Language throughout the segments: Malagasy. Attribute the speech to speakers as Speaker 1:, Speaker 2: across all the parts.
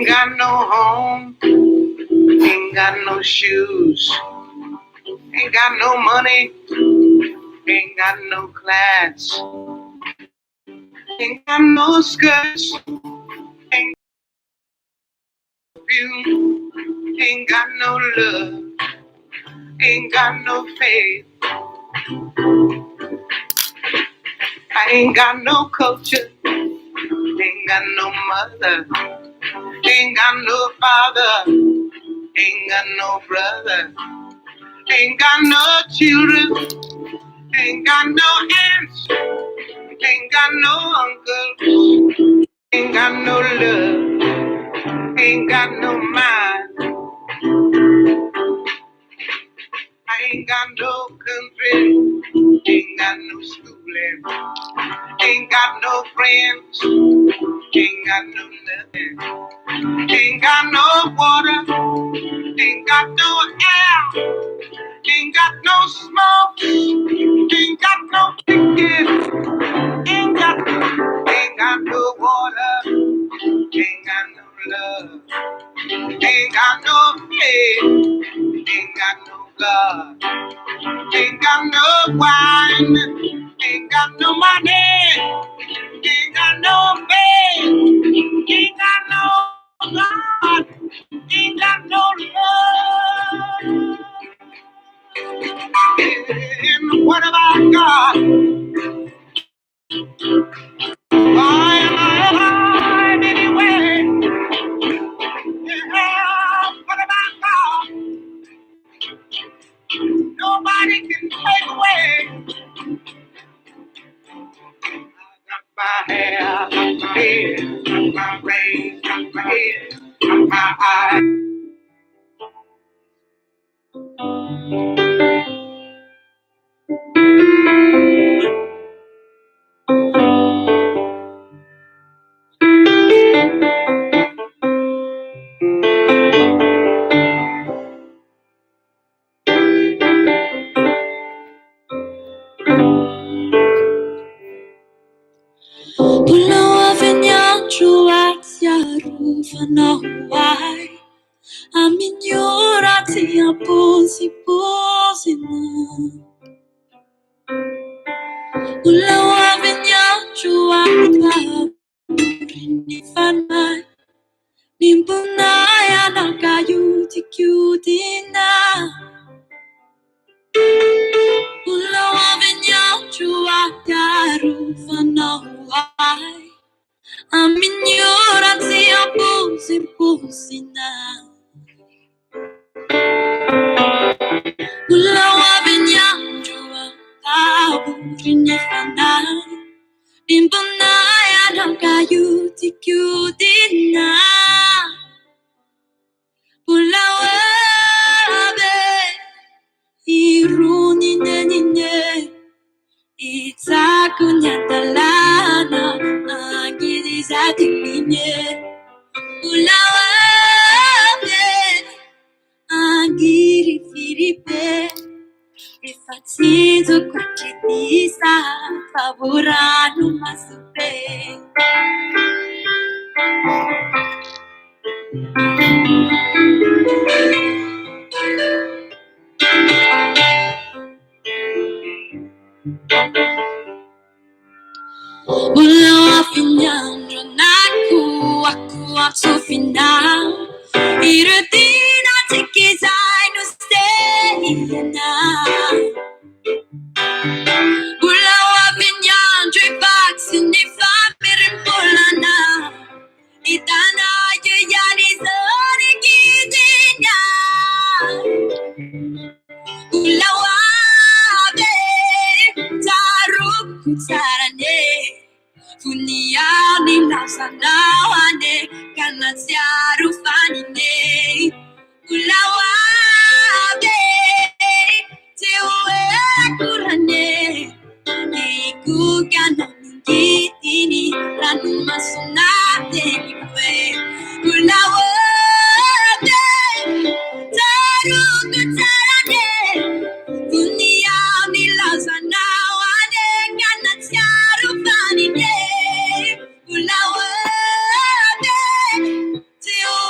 Speaker 1: Ain't got no home, ain't got no shoes, ain't got no money, ain't got no class, ain't got no skirts, ain't got you, ain't got no love, ain't got no faith. I ain't got no culture, ain't got no mother, ain't got no father, ain't got no brother, ain't got no children, ain't got no aunts, ain't got no uncles, ain't got no love, ain't got no mind. I ain't got no country, ain't got no schooling, ain't got no friends, ain't got no nothing, ain't got no water, ain't got no air, ain't got no smoke, ain't got no ticket, ain't got no water, ain't got no love, ain't got no faith, ain't got no God, ain't got no wine, ain't got no money, ain't got no faith, ain't got no God, ain't got no love. And what about God? Why am I alive anyway? Yeah, what about God? Nobody can take away. Got my hair, got my head, got my brain, got my head, got my eyes.
Speaker 2: Pulau avinya chuak siaru fanawai. Amin yurat siya pusi pusina. Pulau avinya chuak ni fanai. Nimpunaya nakayu tikudina. Pulau avinya chuak siaru fanawai. Amin yurat siya pusi pusina. Pulau avinya chuak tahu rini fanai. Nimpunaya nakayu tikudina. Pulau ave iruni nenine. Itakunya talana agiliza timine. Ulawabe agiri firipe. Rifatizo kukitisa favorano masupe. Ulawa finyandro naku aku final. Irutina tikizai no stay na. Ulawa finyandro vaccine famirin polana. Itana yani zori kidinya. Ulawa be taruk sarane. Funiani nasanawane kana siaru fanine. Ulawabe tewe kurane. Iku kana ngitini lanu masunate kwe. Ulawabe taruku tarane. Funiani nasanawane kana siaru fanine. Ulawabe tewe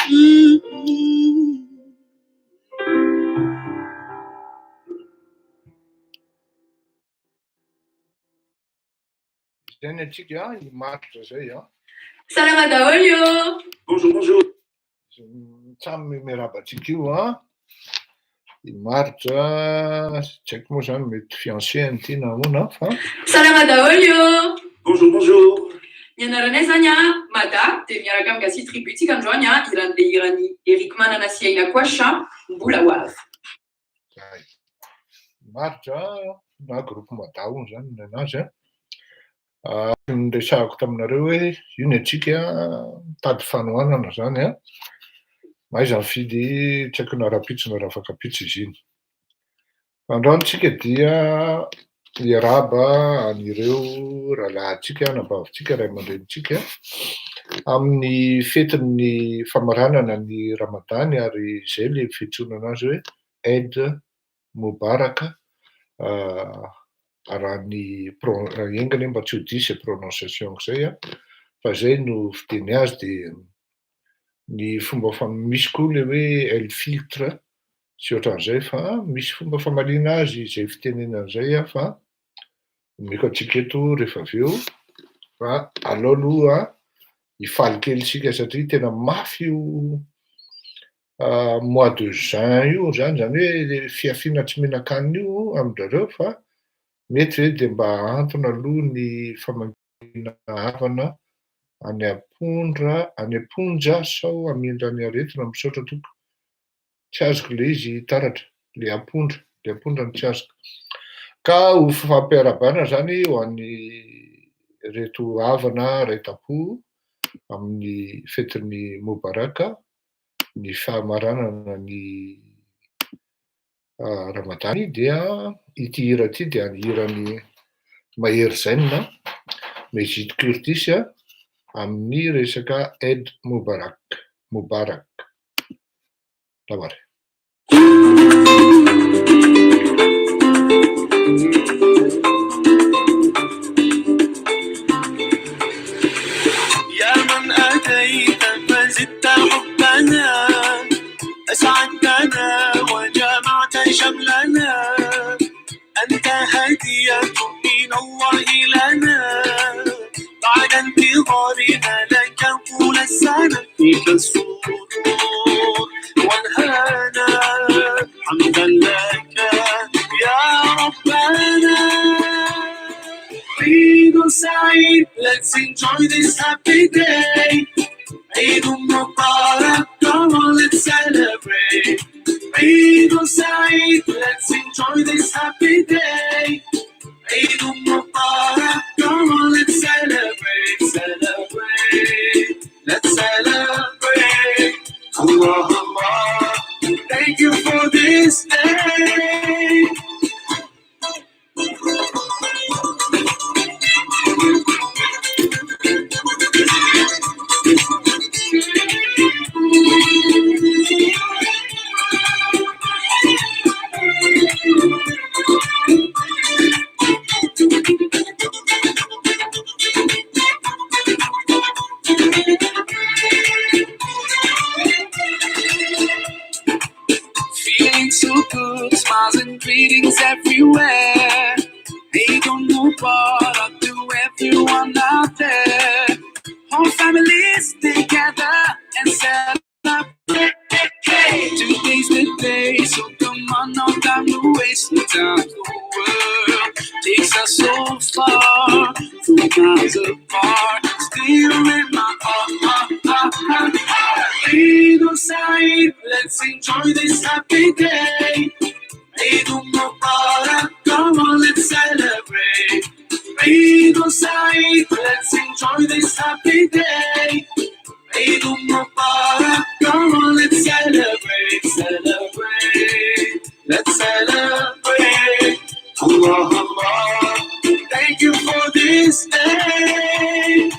Speaker 1: Genetika i martsa zay a.
Speaker 2: Salama daholo.
Speaker 3: Bonjour.
Speaker 1: Samy miarabantsika io a. I martsa tsy haiko moa zany mety fiancé ty nahoana fa.
Speaker 2: Salama daholo.
Speaker 3: Bonjour.
Speaker 2: Ny anaranay zany a Mada dia miaraka amin'ny gazety Tributsika androany a iran'ilay irany Eric Manana sy Aina Koacha mbola ho avy.
Speaker 1: Martsa na groupe Mada hono zany nenazy a. Niresahako taminareo hoe io ny antsika tady fanohanana zany a. Maiza mifidy tsy haiko na rapitso na rafakapitso izy iny. Androany tsika dia iaraba anireo rahalahintsika nabavintsika ray aman-drenitsika amin'ny fetin'ny famaranana ny Ramadany ary izay le fiantsoana anazy hoe Eid Mubarak raha ny engany mba tsy ho diso prononciation zay a fa zay no fiteny azy dia ny fomba misy koa le hoe el filtre sy ohatran'izay fa misy fomba famalina azy izay fitenenana zay a fa miko antsika eto rehefa avy eo fa aleo aloha hifaly kely sika satria tena mafy io mois de juin io zany hoe fiafiana tsy mihinan-kanina io aminareo fa mety hoe dia mba antony aloha ny famangiana havana any Amponja sao Amindrany aretina misaotra toko tsy azoko le izy taratra le Amponja no tsy azoko ka ho fampiarabana zany ho an'ny reto havana raitapo amin'ny fetin'ny Mubaraka ny fahamaranana ny Ramadany dia ity hira ity dia ny hiran'ny Mahery Zaina Mejid Kurtis amin'ny resaka Eid Mubarak. Lavare.
Speaker 4: يا من أتيت فزدت حبنا أسعدتنا وجمعت شملنا أنت هدية من الله لنا بعد انتظارنا لك طول السنة فيك السرور والهنا حمدا لك يا ربنا Eid Saeed, let's enjoy this happy day. Eid Mubarak, come on, let's celebrate. Eid Saeed, let's enjoy this happy day. Eid Mubarak, come on, let's celebrate, let's celebrate. Allah, Allah, thank you for this day. Feeling so good, smiles and greetings everywhere. Eid Mubarak to everyone out there. All families together and celebrate. Today's the day, so come on, no time to waste. No time to world takes us so far, 2 miles apart. Still in my heart. Eid Saeed, let's enjoy this happy day. Eid Mubarak, come on, let's celebrate. Eid Saeed, let's enjoy this happy day. Eid Mubarak, come on, let's celebrate, let's celebrate. Allah, Allah, thank you for this day.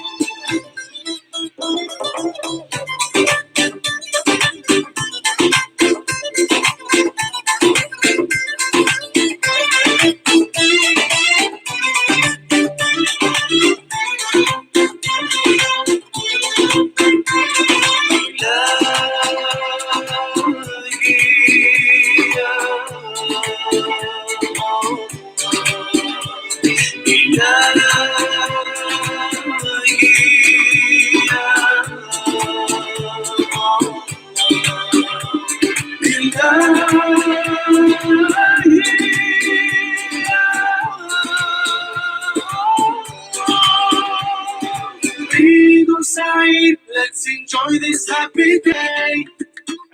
Speaker 4: Eid Saeed, let's enjoy this happy day.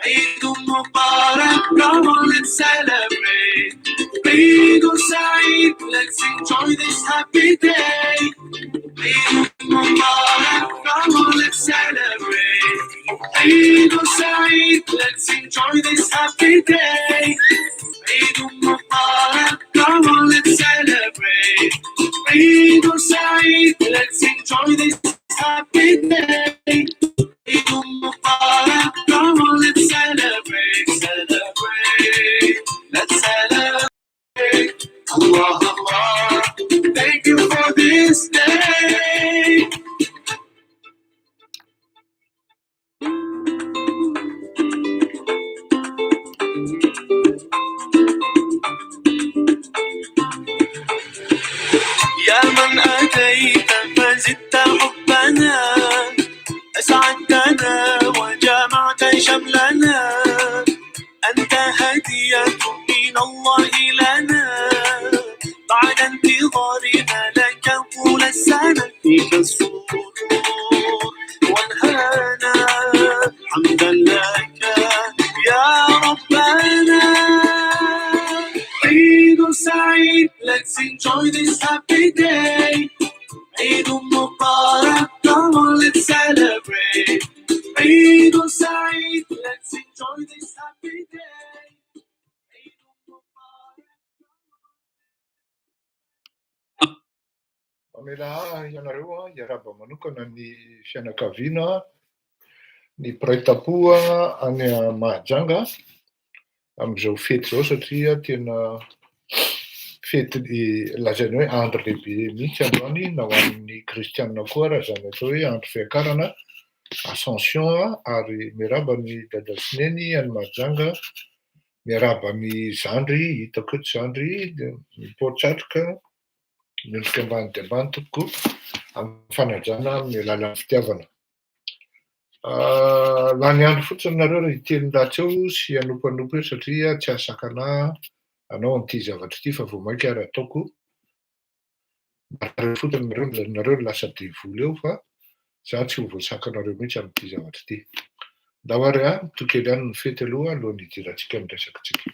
Speaker 4: Eid Mubarak, come on, let's celebrate. Eid Saeed, let's enjoy this happy day. Eid Mubarak, come on, let's celebrate. Eid Saeed, let's enjoy this happy day. Eid Mubarak, come on, let's celebrate. Eid Saeed, let's enjoy this happy day. Eid Mubarak, come on, let's celebrate, celebrate, let's celebrate. Allah, Allah, thank you for this day. يا من أتيت فزدت حبنا أسعدتنا وجمعت شملنا أنت هدية من الله لنا بعد انتظارنا لك طول السنة فيك السرور والهنا حمدا لك يا ربنا. Eid Saeed, let's enjoy this happy day. Eid Mubarak, come on, let's celebrate. Eid Saeed, let's enjoy this happy day. Eid Mubarak.
Speaker 5: Pamela ianareo iarahaba manokana ny fianakaviana ny praitapoa any Mahajanga amin'izao fety zao satria tena fety lazainy hoe andro lehibe mihitsy androany na ho an'ny kristianina koa raha zany atao hoe andro fiakarana Ascension ary miaraba ny dada Sineny any Mahajanga miaraba ny zandry hitako eto zandry mipotratrika miondrika ambany dia ambany tokoa amin'ny fanajana amin'ny alalan'ny fitiavana. Lany andro fotsiny nareo raha itelon-datsy eo sy anompanopo eo satria tsy asakana anao an'ity zavatra ity fa vao mainka ary ataoko mareo fotsiny nareo lasa devoly eo fa za tsy ho voasakanareo mihitsy amin'ity zavatra ity. Dahoary mitokely ihany ny fety aloha alohan'ny hidirantsika amin'ny resakitsika.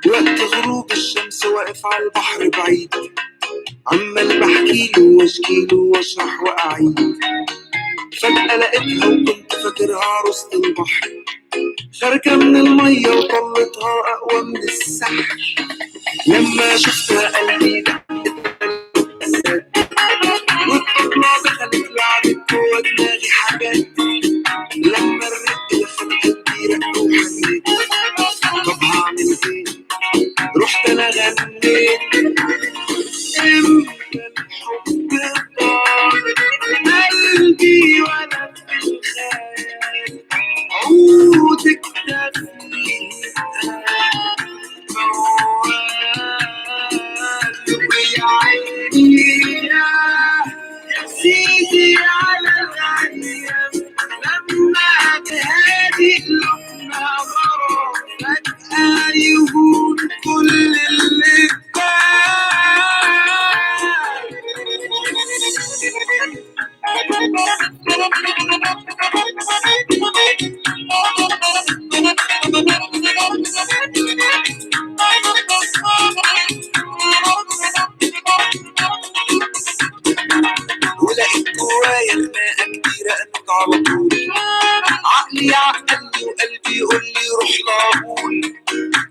Speaker 4: وقت غروب الشمس واقف على البحر بعيد عمال بحكيله واشكيله واشرح واعيد فجأة لقيتها وكنت فاكرها عروسة البحر خارجة من المية وطلتها أقوى من السحر لما شفتها قلبي والطفلة دخلت لعبت جوا دماغي حاجات لما الرق دخل قلبي رق وحنيت طب هعمل ايه؟ رحت انا غنيت امتى الحب طار قلبي وانا في الخيال عودك تفنيها موال ويا عيني يا سيدي على الايام لما تهادي قلوبنا مرة فجأة يهون كل اللي ولقيت جوايا خناقة كبيرة قامت على طول عقلي يعقلني وقلبي يقول لي روح لاقول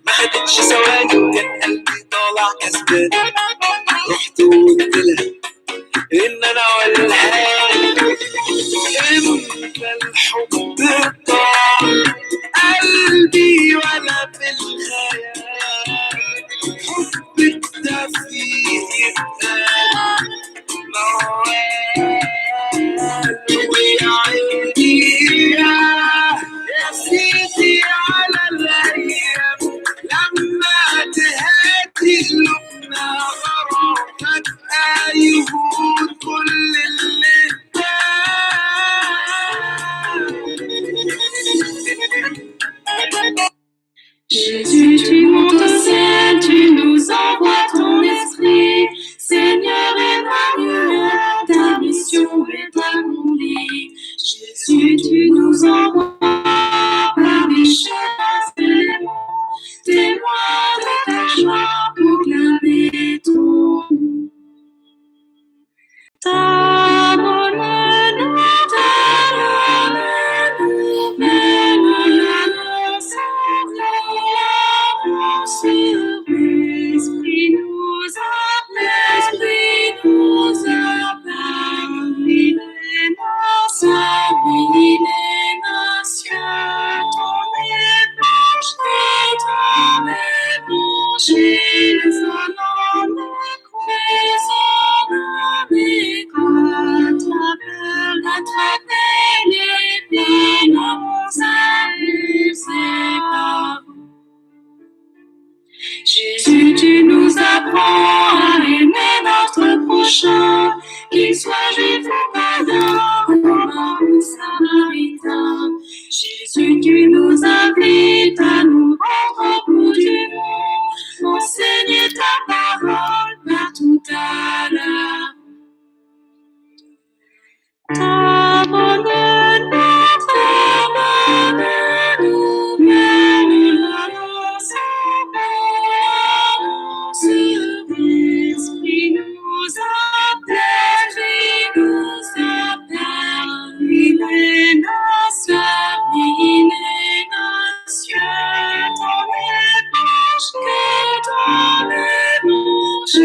Speaker 4: ما خدتش ثواني وكان قلبي طالع كسبان رحت وقلت لها ان انا والهان امتى الحب طار قلبي apprends à aimer notre prochain, qu'il soit juif ou païen, romain ou samaritain. Jésus, tu nous invites à nous rendre au bout du monde, enseigner ta parole partout à l'heure. Ta bonne nouvelle annonce, l'Esprit nous appelle, il nous appelle, il nos nations, dans les marches que dans les marches,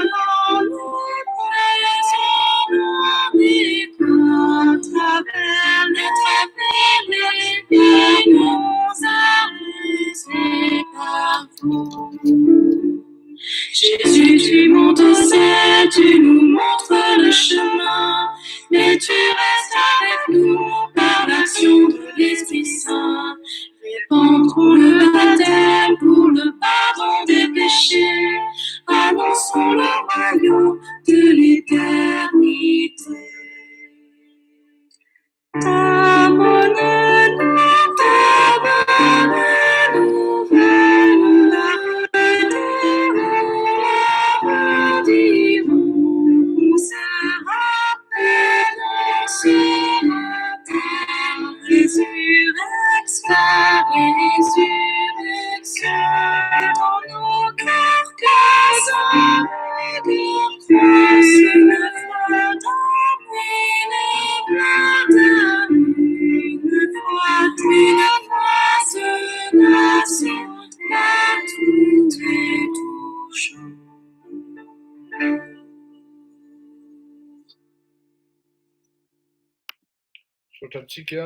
Speaker 4: allons-nous à travers les travers, et nous arrêter partout. Jésus, tu montes au ciel, tu nous montres le chemin, mais tu restes avec nous par l'action de l'Esprit Saint. Répandrons le baptême pour le pardon des péchés, annonçons le royaume de l'éternité. Ta bonne nouvelle, on se rappelle sur la terre, résurrection, dans nos cœurs, grâce une foi une nation, partout et toujours.
Speaker 5: Sotratsika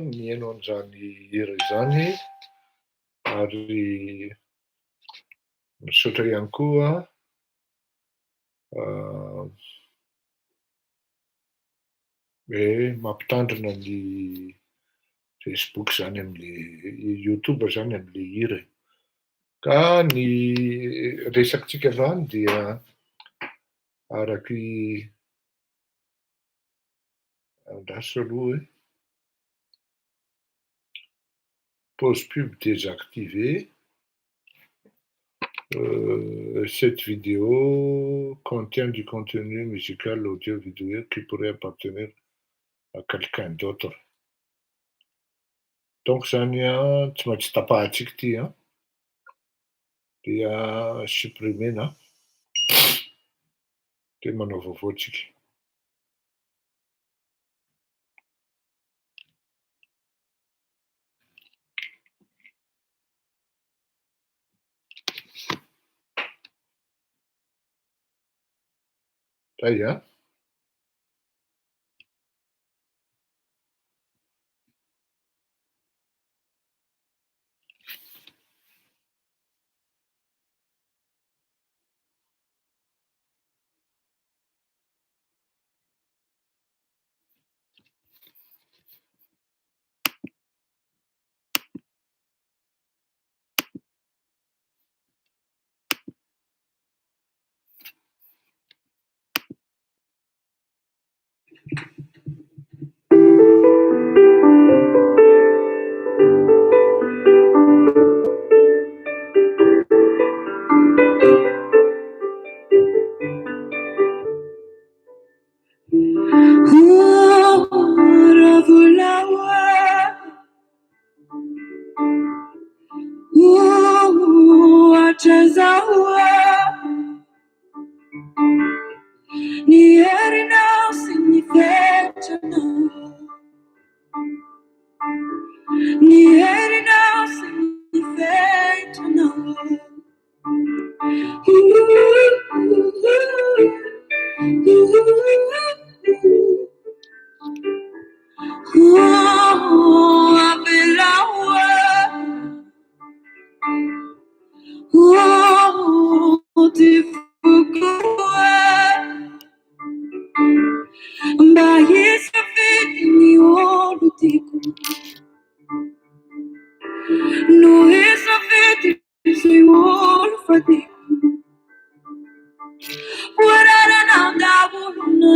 Speaker 5: mihaino an'izany hira izany ary misaotra ihany koa hoe mampitandrina ny Facebook zany amin'le YouTube zany amin'le hira. Ka ny resakintsika zany dia araky andraso aloha hoe pause pub désactivée. Cette vidéo contient du contenu musical audio-vidéo qui pourrait appartenir à quelqu'un d'autre. Donc zany tsy maintsy tapahantsika ity dia supprimena dia manao vaovao tsika. Zay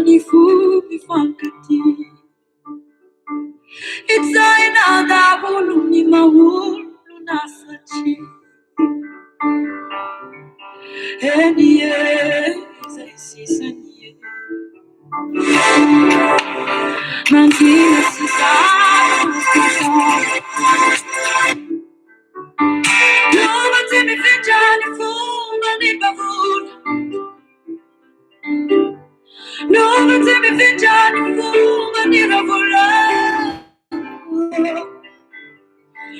Speaker 4: Ni fupi fankati Itzaina dabulu ni mahulu nasachi Enie zaisisanie Mantina sisana Nova temi finjani fuma ni bavulu Nova temi finjani fuma ni ravula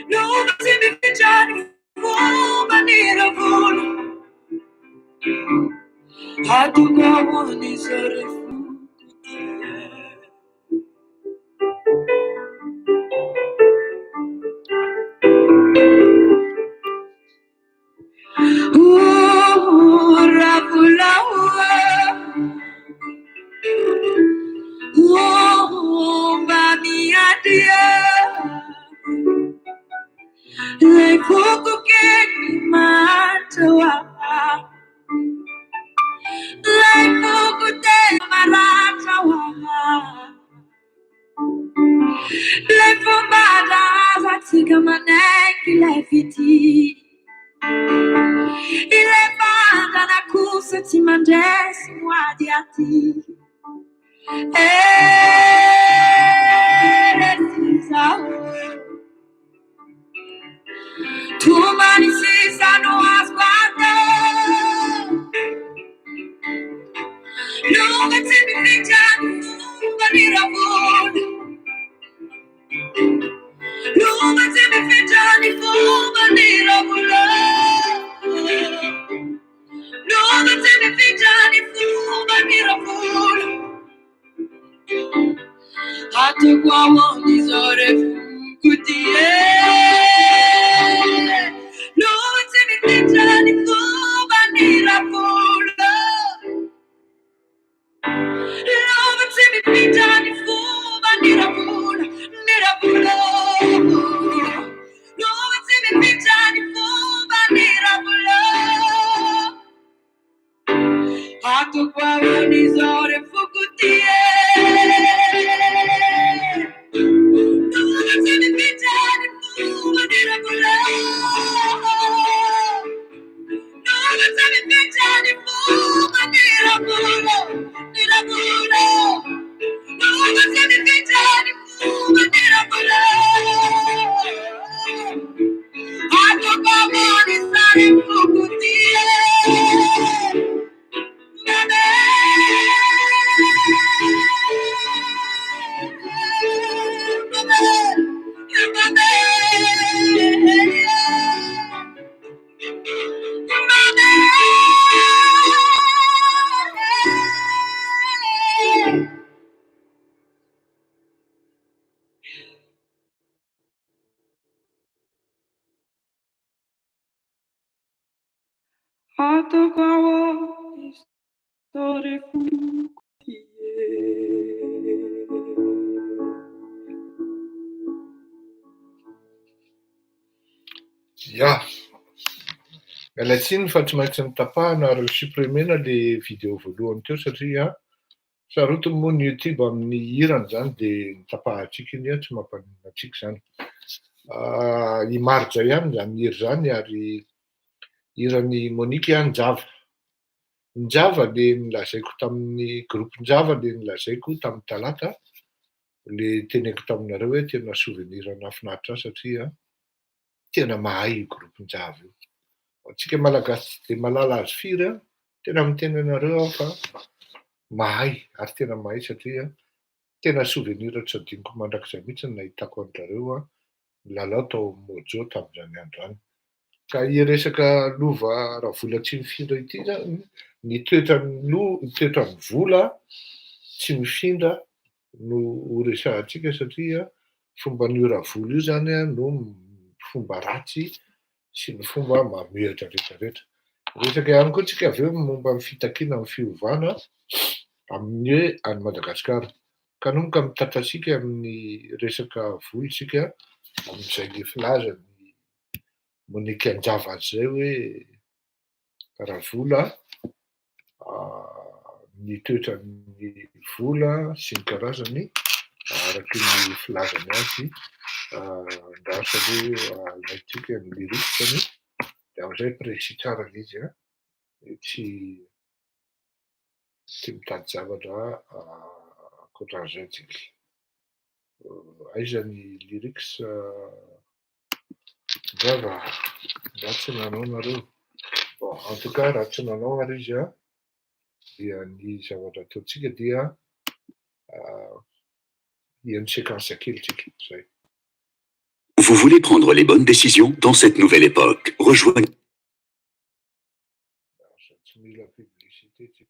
Speaker 4: Nova temi finjani fuma ni ravula Hatu kwa wani zarefu Ravula Mami adia Le fuku keni matawa Le fuku te maratawa Le fumbada zatika maneki le fiti Ile banda na kusa timandesi mwadiati Too many seas I know I've No one's in the picture, but it a fool. No one's in the picture, but it a fool. No one's in the picture, but it a fool. Hata kwa wani zorefu kutie No temi finjani fuba nirafula No temi finjani fuba nirafula Nirafula No temi finjani fuba nirafula Hata kwa wani zorefu kutie
Speaker 5: Ja, miala tsiny fa tsy maintsy nitapahana ary supprimena le vidéo voalohany teo satria sarotiny moa ny YouTube amin'ny hirany zany dia nitapahantsika iny tsy mampaninona antsika zany. I marja ihany zany hiry zany ary hiran'ny Monique Njava. Njava le nilazaiko tamin'ny groupe Njava le nilazaiko tamin'ny talata le teneko taminareo hoe tena souvenir nafinaritra satria tena mahay io groupe Njava io. Antsika malagasy tsy dia malala azy firy tena miteny anareo aho fa mahay ary tena mahay satria tena souvenir tsy adinoko mandrakizay mihitsy nahitako anareo milalao tao Mojo tamin'izany andro any. Ka iresaka lova Ravola tsy mifindra ity zany ny toetran'ny vola tsy mifindra no resahantsika satria fomba n'io Ravola io zany no fomba ratsy sy ny fomba mametra rehetrarehetra. Resaka ihany koa tsika avy eo momba ny fitakiana amin'ny fiovana amin'ny hoe any Madagasikara. Kanomboka mitantasika amin'ny resaka vola isika amin'izay le filaza ny Monique Njava zay hoe Ravola ny toetran'ny vola sy ny karazany araky ny filazany azy ndrasa aloha ilaitsika ny lyrique de am'izay précis tsara izy tsy mitady zavatra ankoatran'izay tsika. Aiza ny lyrics ndreva ratsy nanao nareo. Bon, en tout cas raha tsy nanao ary izy dia ny zavatra ataotsika dia hihaino séquence kely tsika zay.
Speaker 6: Vous voulez prendre les bonnes décisions dans cette nouvelle époque. Rejoignez.
Speaker 5: Tsy mila publicité tsika.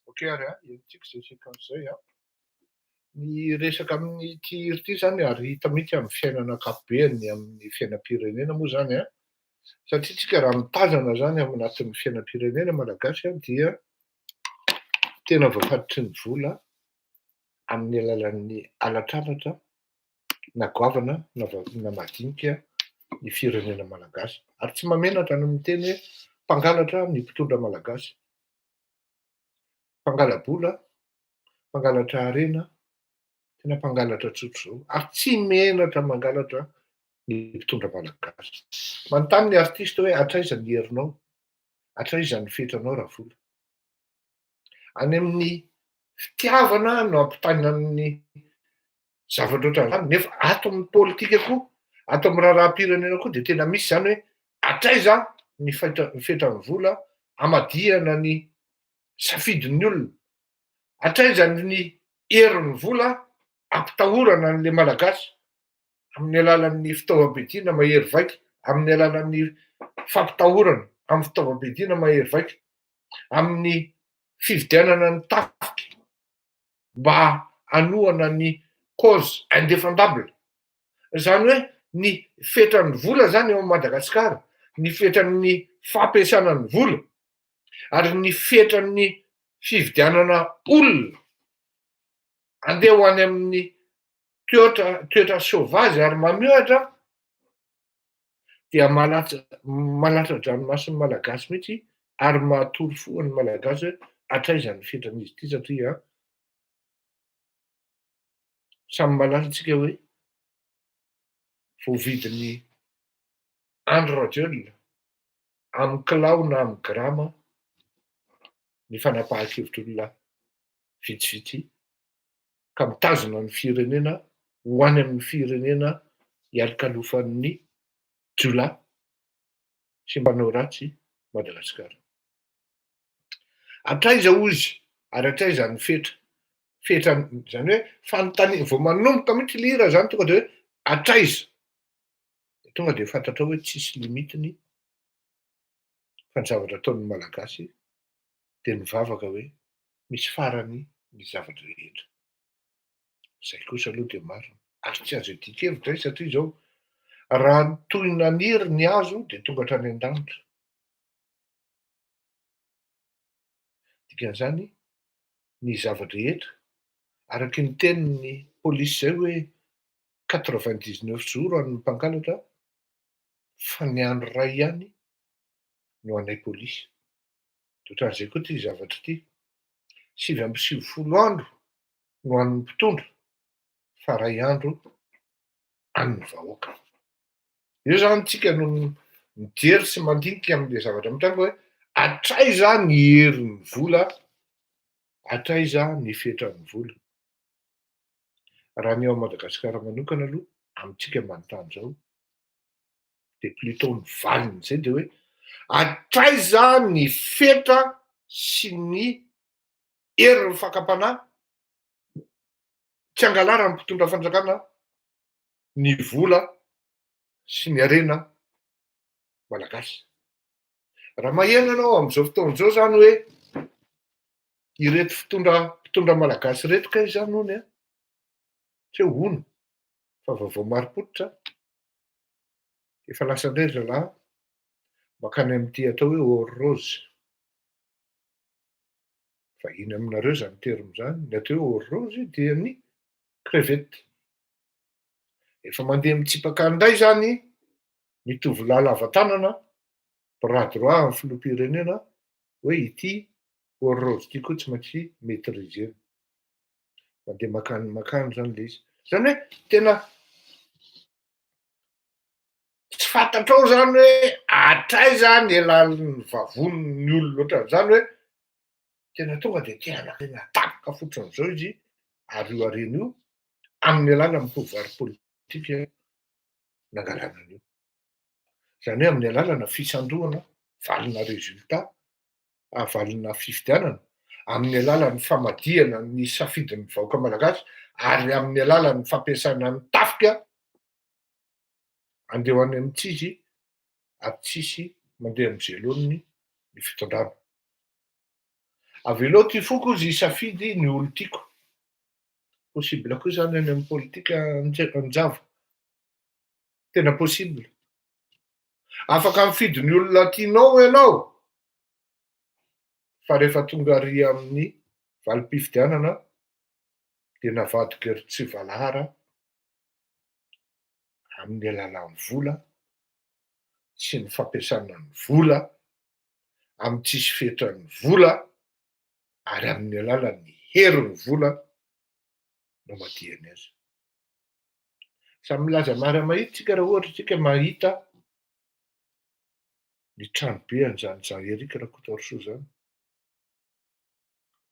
Speaker 5: Okey ary entsika zay séquence zay ny resaka amin'ny ty hira ty zany ary hita mihitsy amin'ny fiainana ankapobeny amin'ny fiainam-pirenena moa zany satria tsika raha mitazana zany anatin'ny fiainam-pirenena malagasy dia tena voafatotry ny vola amin'ny alalan'ny alatralatra na goavana na madinika ny firenena malagasy ary tsy mamenatra ny miteny hoe mpangalatra ny mpitondra malagasy, mpangala-bola, mpangalatra harena, tena mpangalatra tsotro zao ary tsy menatra mangalatra ny mpitondra malagasy. Manontany ny artiste hoe atraiza ny herinao, atraiza ny fetranao raha vola. Any amin'ny fitiavana no ampitaina amin'ny zavatra ohatran'izany nefa ato amin'ny politika koa, ato amin'ny raharaham-pirenena koa dia tena misy zany hoe atraiza ny fetran'ny vola hamadihana ny safidin'ny olona, atraiza ny herin'ny vola ampitahorana an'ilay malagasy amin'ny alalan'ny fitaovam-piadiana mahery vaika, amin'ny alalan'ny fampitahorana amin'ny fitaovam-piadiana mahery vaika, amin'ny fifidianana ny tafika mba hanohana ny cause indéfendable. Zany hoe ny fetran'ny vola zany eo Madagasikara, ny fetran'ny fampiasana ny vola ary ny fetran'ny fifidianana olona andeha ho any amin'ny toetra sauvage ary mamioatra dia malatra-dranomasiny malagasy mihitsy ary mahatory fo ny malagasy hoe atraiza ny fetran'izy ity satria samy malaza antsika hoe voavidin'ny Andry Rajoelina amin'ny kilao na amin'ny grama ny fanapahan-kevitr'olona vitsivitsy ka mitazona ny firenena ho any amin'ny firenena hialokalofan'ny jolay sy mbanao ratsy Madagasikara. Atraiza ozy, ary atraiza ny fetra. Fetra zany hoe fanontaniana, vao manomboka mihitsy lira zany tonga de hoe atraiza. Tonga de fantatra hoe tsisy limitiny fa ny zavatra ataon'ny malagasy de mivavaka hoe misy farany ny zavatra rehetra. Zay kosa aloha de marina. Ary tsy azo dikevitra satria zao raha toy naniry ny hazo de tonga hatrany an-danitra. Dikan'izany ny zavatra rehetra araky ny tenin'ny polisy zay hoe 99 jours an'ny mpangalatra fa ny andro ray ihany no anay polisy. Ohatran'izay koa ty zavatra ty 7 andro no an'ny mpitondra fa ray andro an'ny vahoaka. Io zany tsika no mijery sy mandinika amin'le zavatra mitranga hoe atraiza ny herin'ny vola, atraiza ny fetran'ny vola. Raha ny ao Madagasikara manokana aloha amintsika manontany zao de plutôt ny valiny zay de hoe atraiza ny fetra sy ny herin'ny fakam-panahy, tsy angalara ny mpitondra fanjakana, ny vola sy ny harena malagasy. Raha maheno ianao amin'izao fotoana izao zany hoe ireto mpitondra malagasy reto kay zany hony a, tsy hoe hono fa vaovao marim-pototra efa lasa indray ry zalahy mankany amin'ity atao hoe hors-rose. Vahiny aminareo zany terme zany, ny atao hoe hors-rose dia ny crevette. Efa mandeha mitsipaka indray zany ny tovolahy lava tanana bras droit amin'ny filoham-pirenena hoe ity hors-rose ity koa tsy maintsy maîtrisena. Mandeha makany zany le izy. Zany hoe tena tsy fantatrao zany hoe atraiza ny alalin'ny vavoniny olona ohatran'izany hoe tena tonga de tia tena tapoka fotran'izao izy ary io harena io amin'ny alalan'ny pouvoir politika nangalana an'io. Zany hoe amin'ny alalana fisandohana, valina résultat, valina fifidianana, amin'ny alalan'ny famadihana ny safidin'ny vahoaka malagasy ary amin'ny alalan'ny fampiasana ny tafika andeha ho any amin'ny tsizy ary tsisy mandeha am'izay lohany ny fitondrana. Avy aloha ty foko izy hisafidy ny olo tiako. Possible koa zany any amin'ny politika anjava. Tena possible. Afaka mifidy ny olona tianao ianao fa rehefa tonga ary amin'ny valim-pifidianana de navadika ery tsy valahara amin'ny alalan'ny vola sy ny fampiasana ny vola amin'ny tsisy fetran'ny vola ary amin'ny alalan'ny herin'ny vola no madihany azy. Samy milaza mara-mahitsy tsika raha ohatra tsika mahita ny tranobe an'izany Jean-Éric Rakotaorsoa zany.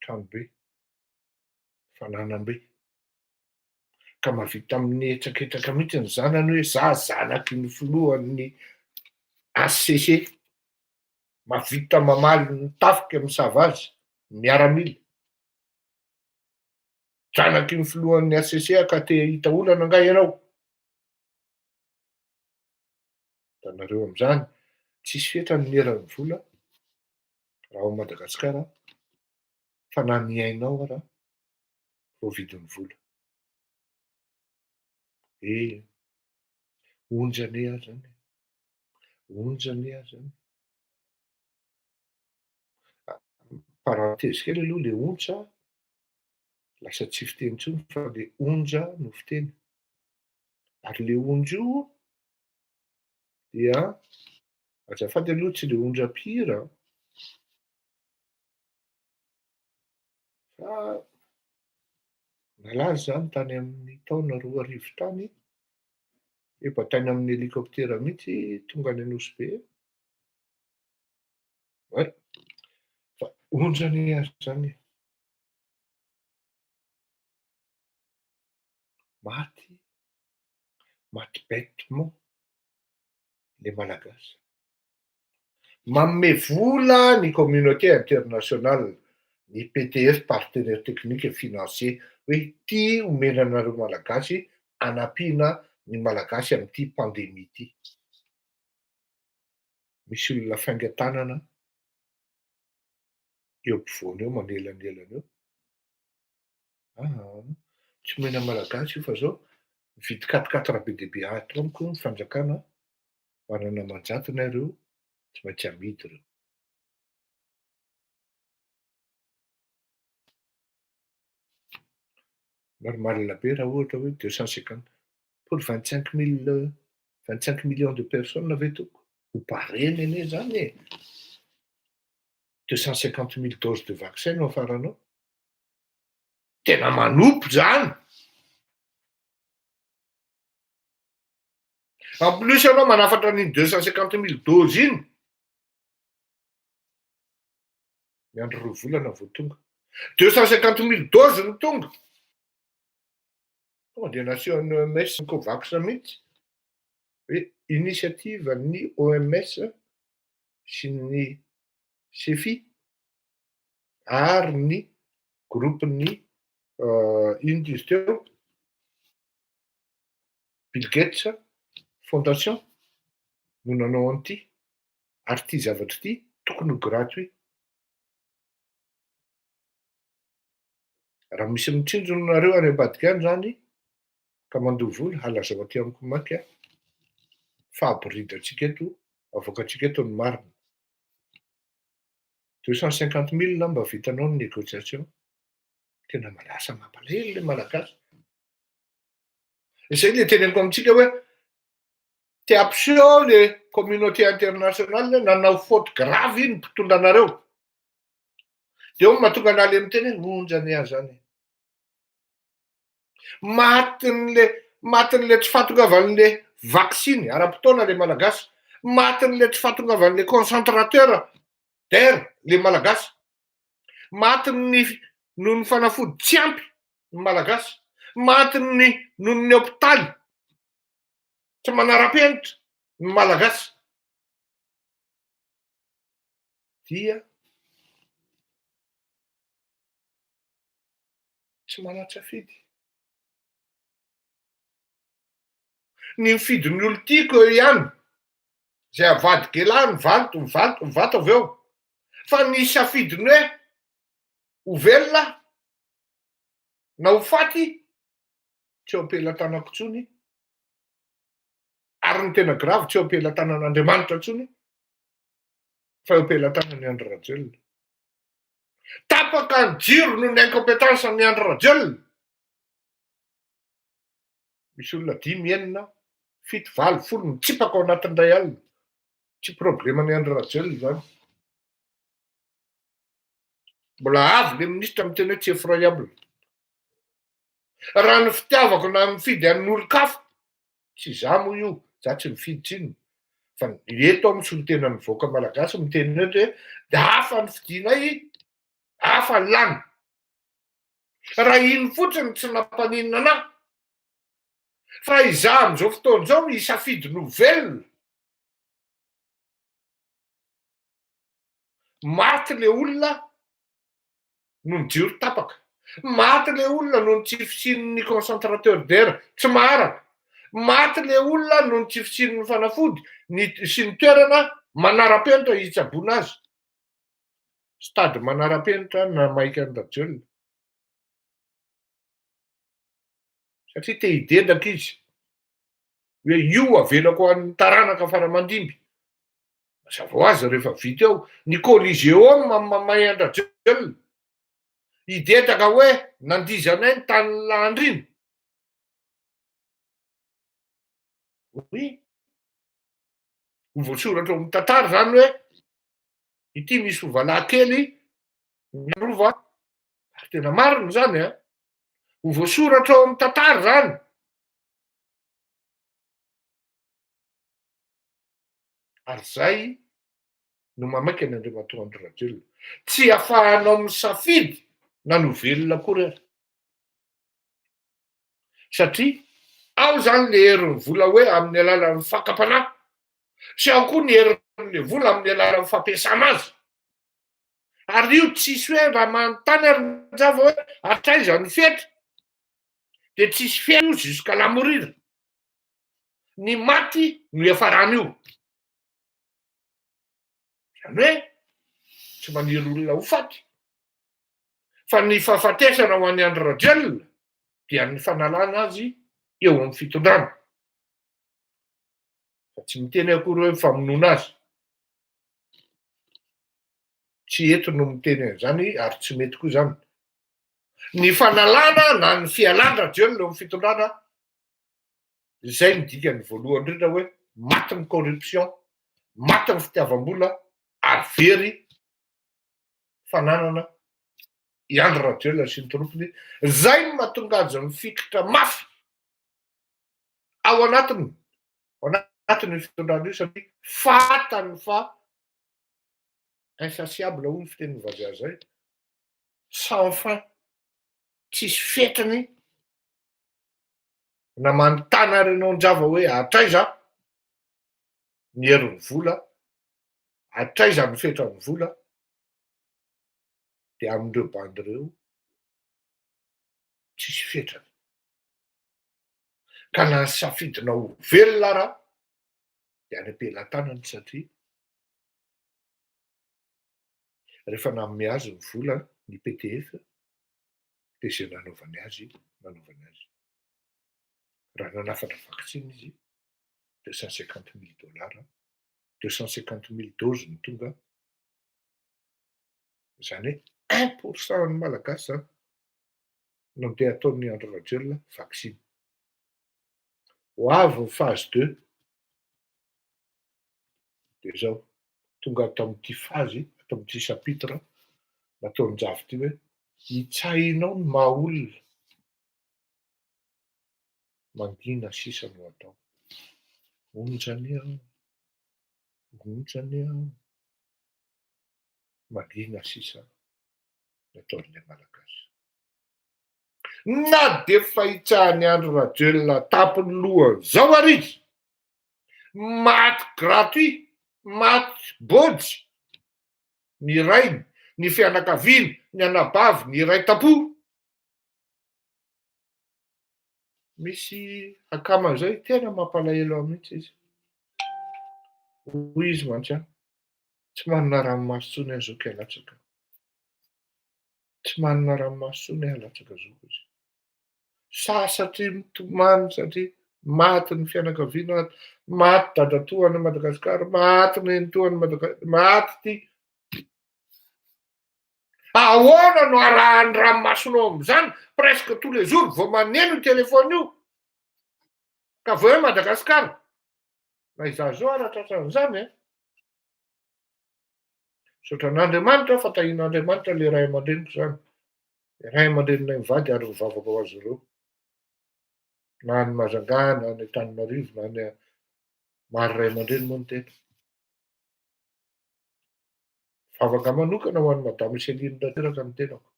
Speaker 5: Tranobe, fananam-be. Ka mahavita amin'ny hetsaketraka mihitsy ny zanany hoe za zanaky ny filohan'ny HCC. Mahavita mamaly ny tafika misava azy, miaramila. Zanaky ny filohan'ny HCC ka te hita olana nga ianao. Hitanareo amin'izany tsisy fetrany ny heran'ny vola raha ao Madagasikara fa na ny ainao ara vao vidin'ny vola. Onjany azy zany. Onjany azy zany. Parenthèse kely aloha le ontsa lasa tsy fiteny intsony fa le onja no fiteny. Ary le onja io dia azafady aloha tsy le onjam-pihira fa nalaza zany tany amin'ny taona 2000 tany efa tany amin'ny hélicoptère mihitsy tonga any Anosy Be. Fa onjany azy zany. Maty bêtement le malagasy. Manome vola ny communauté internationale ny ptf partenaire technique et financier hoe ty omena anareo malagasy anampiana ny malagasy amin'ity pandémie ity. Misy olona faingan-tanana eo ampovoany eo manelanelana eo. Tsy omena malagasy io fa zao mividy 4x4 be deaibe ato amiko ny fanjakana manana manjatona ireo tsy maintsy amidy ireo. Marina be raha ohatra hoe 250 pour 25 millions de personnes ve toko ho pareny ene zany e. 250 000 doses de vaccin no afaranao. Tena manopo zany. En plus anao manafatra an'iny 250 000 doses iny. Miandro 2 volana vao tonga. 250 000 doses no tonga. Dia nasian'ny OMS ny Covax mihitsy. Hoe initiative ny OMS sy ny CEFI ary ny groupe-ny ino izy teo Bill Gates Fondation no nanao an'ity ary ity zavatra ity tokony ho gratuit. Raha misy mitsinjonareo any ambadika any zany ka mandoha vola halazao aty amiko maky fa aboridratsika eto avoakatsika eto ny marina. 250 000 mba vitanao ny négociation. Tena malasa mampalahelo le malagasy. Izay le teneniko amintsika hoe ty abseo le communauté internationale nanao faute grave iny mpitondra anareo. Dia eo mahatonga analy amin'ny teny monjany ahy zany. Matin'le tsy fahatongavan'le vaccine ara-potoana le malagasy. Matin'le tsy fahatongavan'le concentrateur d'air le malagasy. Matin'ny noho ny fanafody tsy ampy ny malagasy. Matin'ny noho ny hôpitaly tsy manara-penitra ny malagasy. Dia tsy manatsafidy. Ny mifidin'ny olo tiako ihany zay avadika elahy mivato avy eo. Fa ny safidiny hoe ho velona na ho faty tsy eo am-pelantanako tsony. Ary ny tena grave tsy eo am-pelantanan'Andriamanitra tsony fa eo am-pelantanan'ny Andry Rajoelina. Tapaka ny jiro noho ny incompétence'ny Andry Rajoelina. Misy olona 5 enina 7 8 10 mitsipaka ao anatin'indray alina. Tsy probleman'ny Andry Rajoelina zany. Mbola avy le ministra miteny hoe tsy effroyable. Raha ny fitiavako na mifidy an'olon-kafa tsy za moa io, za tsy mifidy tsiny. Fa eto aho misy tena mivoaka malagasy miteny hoe hafa ny fidinay, hafa ny lany. Raha iny fotsiny tsy nampaninona anahy. Fa izaho amin'izao fotoana izao isafidy ny ho velona. Maty le olona no ny jiro tapaka. Maty le olona no ny tsy fisian'ny concentrateur d'air tsy maharaka. Maty le olona no ny tsy fisian'ny fanafody sy ny toerana manara-penitra hitsaboana azy. Stady manara-penitra na maika Andry Rajoelina. Satria te hidendaka izy hoe io avelako an'ny taranaka faramandimby. Mazava ho azy rehefa vita eo ny Coliseum mamay Andry Rajoelina. Hidendaka hoe nandizanay ny tany Landriny. Ho voasoratra amin'ny tantara zany hoe ity misy hovalahy kely miarova. Ary tena marina zany a. Ho voasoratra ao amin'ny tantara zany. Ary zay no mamaky ny Andriamatoa Andry Rajoelina. Tsy ahafahanao misafidy na no velona akory ary. Satria ao zany le herin'ny vola hoe amin'ny alalan'ny fakapanahy. Sy ao koa ny herin'le vola amin'ny alalan'ny fampiasana azy. Ary io tsisy hoe raha manontany arin-java hoe atraiza ny fety, dia tsisy fety io jusqu'à la mourir. Ny maty no efa rano io. Zany hoe tsy maniry olona ho faty. Fa ny fahafatesana ho an'ny Andry Rajoelina dia ny fanalana azy eo amin'ny fitondrana. Fa tsy miteny akory hoe famonoana azy. Tsy eto no miteny an'izany ary tsy mety koa izany. Ny fanalana na ny fialana Rajoelina eo amin'ny fitondrana, izay ny dikany voalohany indrindra hoe maty ny corruption, maty ny fitiavam-bola ary very fananana i Andry Rajoelina sy ny trompony. Izay no mahatonga azy mifikitra mafy ao anatin'ny fitondrana io, satria fantany fa insatiable hoy ny fitenin'ny vazaha zay, sans fin, tsisy fetiny na manontany renao-njava hoe atraiza ny herin'ny vola, atraiza ny fetran'ny vola, dia amin'ireo bandy ireo tsisy fetrany. Ka na safidinao velona ara dia any am-pelantanany, satria rehefa nanome azy ny vola ny IPTF dia izay nanaovany azy. Raha nanafatra vaksiny izy, $250,000, 250,000 doses ny tonga. Izany hoe 1% ny malagasy no andeha ataon'ny Andry Rajoelina vaksiny. Ho avy ny phase 2 dia izao tonga atao amin'ity phase, atao amin'ity chapitre nataon'ny Njavy ity hoe hitsahinao ny maha olona, mangina sisa no atao. Onjany aho, mangina sisa nataon'ilay malagasy. Na dia fahitsahan'ny Andry Rajoelina tapony lohany zao ary izy, maty gratuit, maty bôjy, ny rainy, ny fianakaviany, ny anabavy, ny iray tapo. Misy akama zay tena mampalahelo ahy mihitsy izy. Hoy izy mantsy aho, tsy manana ranomasy intsony aho zao ka latsaka. Tsy manana ranomasy intsony aho latsaka zao izy. Satria mitomany, satria maty ny fianakaviana, maty dadatoany Madagasikara, maty ny nenitoany Madagasikara, maty ty. Ahoana no arahany ranomasonao amin'izany presque tous les jours vao maneno io telefôny io, ka vao hoe Madagasikara. Na izaho zao aratratran'izany e. Sotran'Andriamanitra fa tahian'Andriamanitra le ray aman-dreniko izany. Ray aman-drenonay mivady ary ny vavaka ho azy ireo. Na ny Majunga, na ny Antananarivo, na ny maro ray aman-dreny moa ny tena. Vavaka manokana ho an'ny Madame Céline tanteraka ny tenako.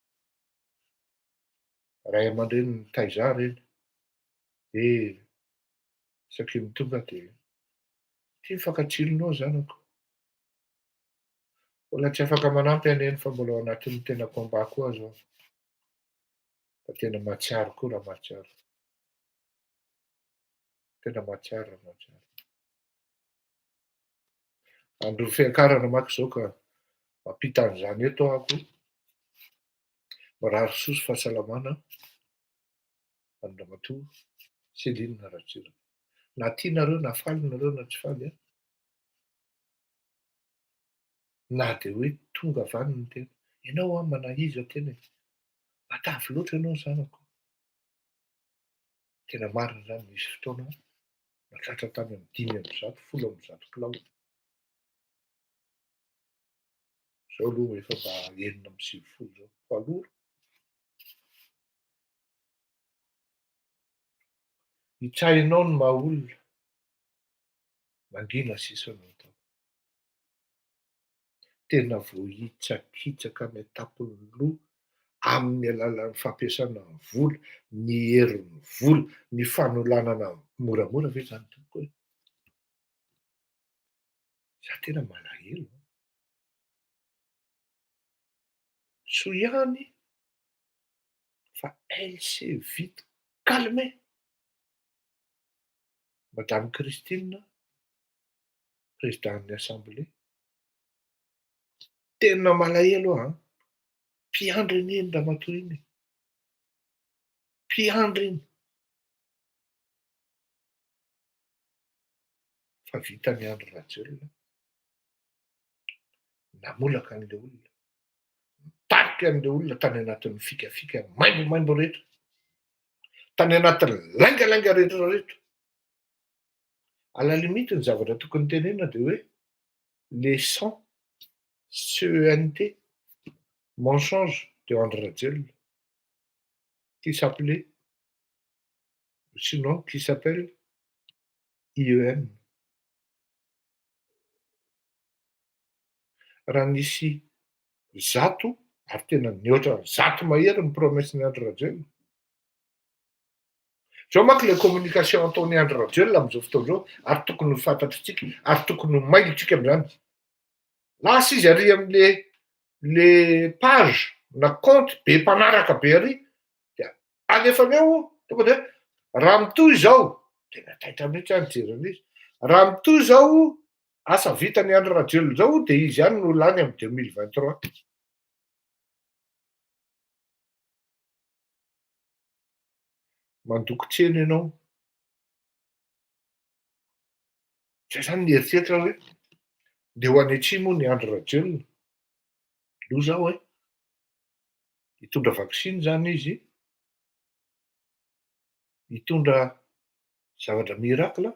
Speaker 5: Ray aman-dreny Taiza reny. Saky mitonga dia tia mifankatsilonao zanako. Mbola tsy afaka manampy aneny fa mbola ao anatin'ny tena combat koa azo aho. Fa tena mahatsiaro koa raha mahatsiaro. Tena mahatsiaro raha mahatsiaro. Andro fiakarana maka izao ka mampita an'izany eto ahako. Marary soa sy fahasalamana Andriamatoa Céline Rajoelina. Na tianareo na faly nareo na tsy faly a. Na dia hoe tonga avy any ny tena. Ianao a manahiza tena e. Matavy loatra ianao zanako. Tena marina izany nisy fotoana natratra tany amin'ny 5 amby 100, 10 amby 100 kilao. Izao aloha efa mba 9 amby 90 zao. Fa alora. Hitsahinao ny maha olona, mangina sisa no atao. Tena voahitsakitsaka ny tapony loha amin'ny alalan'ny fampiasana ny vola, ny herin'ny vola, ny fanolanana moramora ve zany tompoko e? Za tena malahelo. soa ihany fa elle s'est vite calmée. Madame Christine, présidentin'ny assemblée, tena malahelo aho an, mpiandry iny eny ramatoa iny, mpiandry iny. Fa vita miandry Rajoelina, namolaka an'ilay olona, mitarika an'ilay olona tany anatin'ny fikafika maimbomaimbo rehetra, tany anatin'ny laingalainga rehetrarehetra. À la limite, ny zavatra tokony tenena dia hoe les 100 CENT mensonges de André Rajoelina, qui s'appelait, sinon qui s'appelle IEM. Raha nisy zato, ary tena nihoatra zato mahery ny promessin'ny André Rajoelina. Zao manko le communication ataon'ny André Rajoelina amin'izao fotoana izao, ary tokony ho fantatritsika, ary tokony ho mailitsika amin'izany. Lasa izy ary amin'le page na compte be mpanaraka be ary, dia alefany eo tonga dia raha mitoy izao, tena taitra mihitsy any jerena izy. Raha mitoy izao asa vitan'ny André Rajoelina izao dia izy ihany no lany amin'ny 2023. Mandoko tsena ianao. Zay zany ny eritreritra hoe dia ho any atsimo ny André Rajoelina. Loza aho hitondra vaksiny zany izy, hitondra zavatra miracle.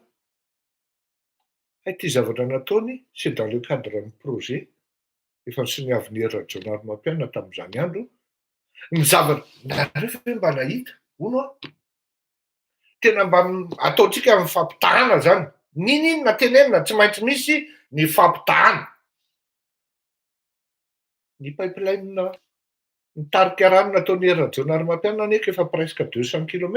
Speaker 5: Ity zavatra nataony, c'est dans le cadre ny projet efa sy ny avenir Rajonary Mampianina tamin'izany andro. Ny zavatra narefa hoe mba nahita, hono aho, tena mba ataontsika amin'ny fampitahana zany. N'inona tenenina tsy maintsy misy ny fampitahana. Ny pipeline nitarika rano nataon'ny Rajonary Mampianina anefa efa presque 200 km.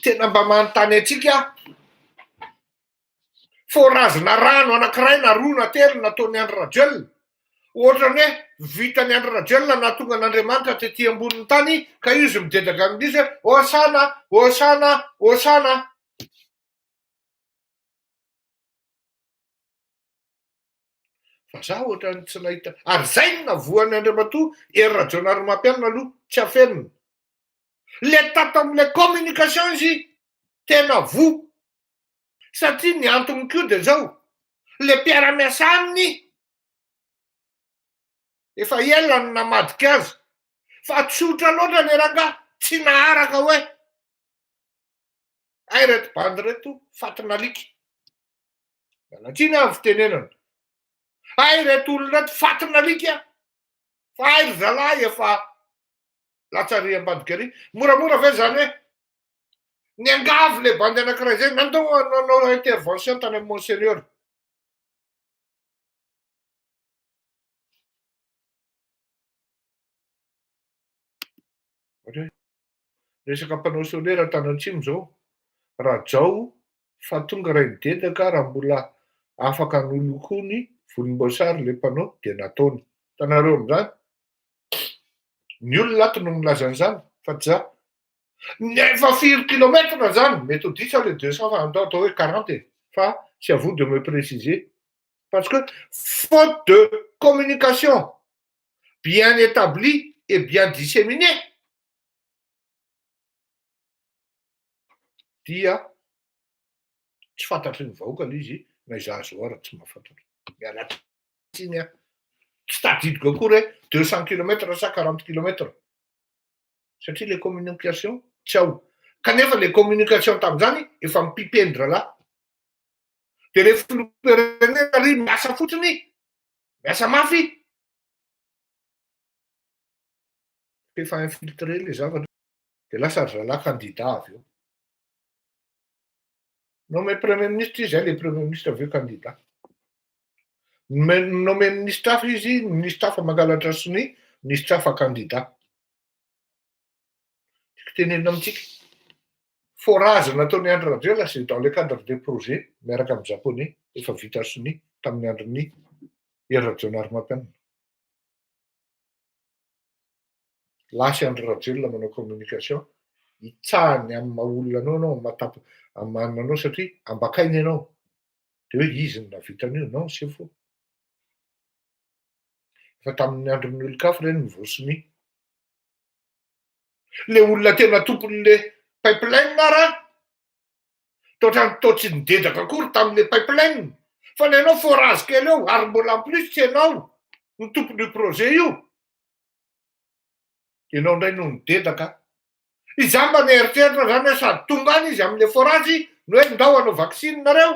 Speaker 5: Tena mba manontany antsika, forazina rano anankiray na roa na telo nataon'ny André Rajoelina. Ohatrany hoe vitan'ny André Rajoelina nahatonga an'Andriamanitra tetỳ ambonin'ny tany ka izy midedaka amin'izy hoe hosana, hosana, hosana. Fa zaho ohatrany tsy nahita, ary zay no navoan'ny Andriamatoa ery Rajonary Mampianina aloha tsy hafenina. Le tato amin'ilay communication izy tena vo. Satria ny antony koa dia zao, le mpiara-miasa aminy efa ela no namadika azy, fa tsotra loatra ny rangahy, tsy naharaka hoe ay reto bandy reto fatina alika. Mialatsiny amin'ny fitenenana. Ay reto olona reto fatina alika, fa ay ry zalahy efa latsariam-bandika ery. Moramora ve zany hoe ny angavy le bandy anankiray zay nandao nanao intervention tany amin'ny Monseigneur. Resaka mpanao solaire tany Antsimo zao, raha zao fa tonga ray midedaka raha mbola afaka nolokony volomboasary le mpanao dia nataony. Hitanareo amin'izany, ny olona ato no milaza an'izany fa tsy za. Nefa firy kilometra zany, mety ho diso le 200 fa atao hoe 40 fa c'est à vous de me préciser. Parce que faute de communication bien établie et bien disséminée, dia tsy fantatry ny vahoaka ilay izy na izahazo ara tsy mahafantatra. Mialatsiny a, tsy tadidiko akory hoe 200 km sa 40 km. Satria le communication tsy ao. Kanefa le communication tamin'izany efa mipipendra lahy. Dia rehefa filoham-pirenena ry miasa fotsiny, miasa mafy. Efa infiltré le zavatra dia lasa ry zalahy candidat avy eo. Nommé premier ministre izy, le premier ministre avy eo candidat. Nommé ministre hafa izy, ministre hafa mangalatra sony, ministre hafa candidat. Tenenina amintsika, forage nataon'ny André Rajoelina c'est dans le cadre des projets miaraka amin'ny japonais efa vita sony tamin'ny andron'ny ery Rajonary Mampianina. lasy Andry Rajoelina manao communication, hitsahany amin'ny maha-olona anao amin'ny manina anao satria ambakainy ianao. De hoe izy no nahavitan'io, non c'est faux. Fa tamin'ny andron'ny olon-kafa ireny nivosiny. Le olona tena tompon'le pipeline ara, toa tsy nidedaka akory tamin'le pipeline. Fa le anao forage kely eo, ary mbola en plus tsy ianao no tompon'io projet io. Ianao indray no nidedaka. Izaho mba mieritreritra zany hoe sady tonga any izy amin'le forage no hoe ndao hanao vaccine nareo.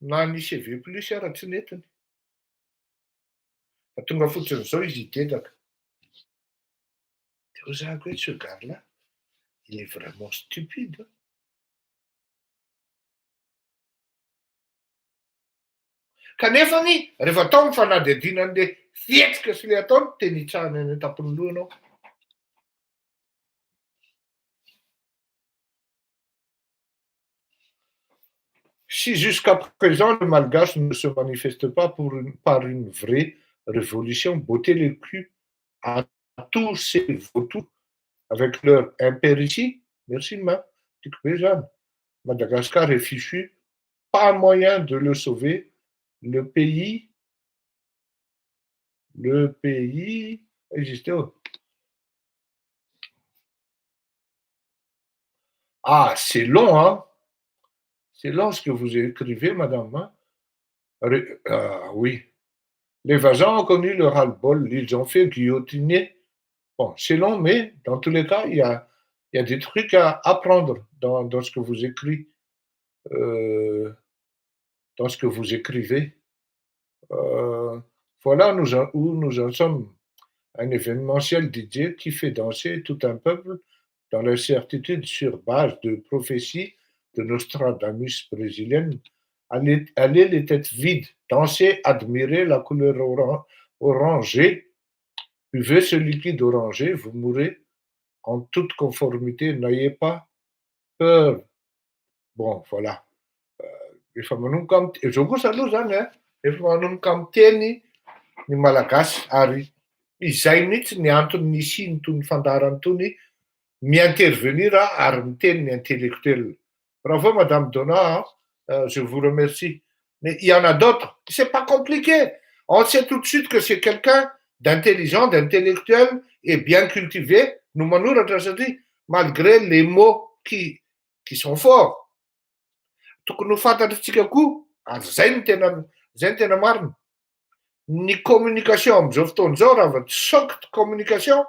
Speaker 5: Na ny CV plus ara tsy netiny. Fa tonga fotsiny zao izy hidedaka. De ho zahako hoe ce gars-là, il est vraiment stupide. Kanefany rehefa tao ny fanadihadinan'le fihetsika sy le ataony teny hitsahany any an-tampony lohanao. Si jusqu'à présent le malgache ne se manifeste pas par une vraie révolution, botter le cul à tous ces vautours avec leur impéritie, merci main, Madagascar est fichu, pas moyen de le sauver, le pays existait. Ah, c'est long, hein? C'est long ce que vous écrivez, madame. Hein? Oui. Les Vazans ont connu le ras-le-bol, ils ont fait guillotiner. Bon, c'est long, mais dans tous les cas, il y a des trucs à apprendre dans ce que vous écrivez. Dans ce que vous écrivez. Voilà où nous en sommes. Un événementiel dédié qui fait danser tout un peuple dans la certitude sur base de prophéties de Nostradamus brésilienne. Allez les têtes vides, danser, admirer la couleur orangée, buvez ce liquide orangé, vous mourrez en toute conformité, n'ayez pas peur. Bon, voilà. Efa manomboka amin'ny zao kosa aloha zany a, efa manomboka amin'ny teny ny malagasy ary izay mihitsy ny antony nisiny tony fandarany tony mi-intervenir ary miteny ny intellectuel. Bravo Madame Donna, je vous remercie. Mais il y en a d'autres, c'est pas compliqué. On sait tout de suite que c'est quelqu'un d'intelligent, d'intellectuel et bien cultivé. Nous manoratra satria malgré les mots qui sont forts. Tokony ho fantatritsika koa, ary zay ny tena marina. Ny communication amin'izao fotoan'izao raha va tsy socle communication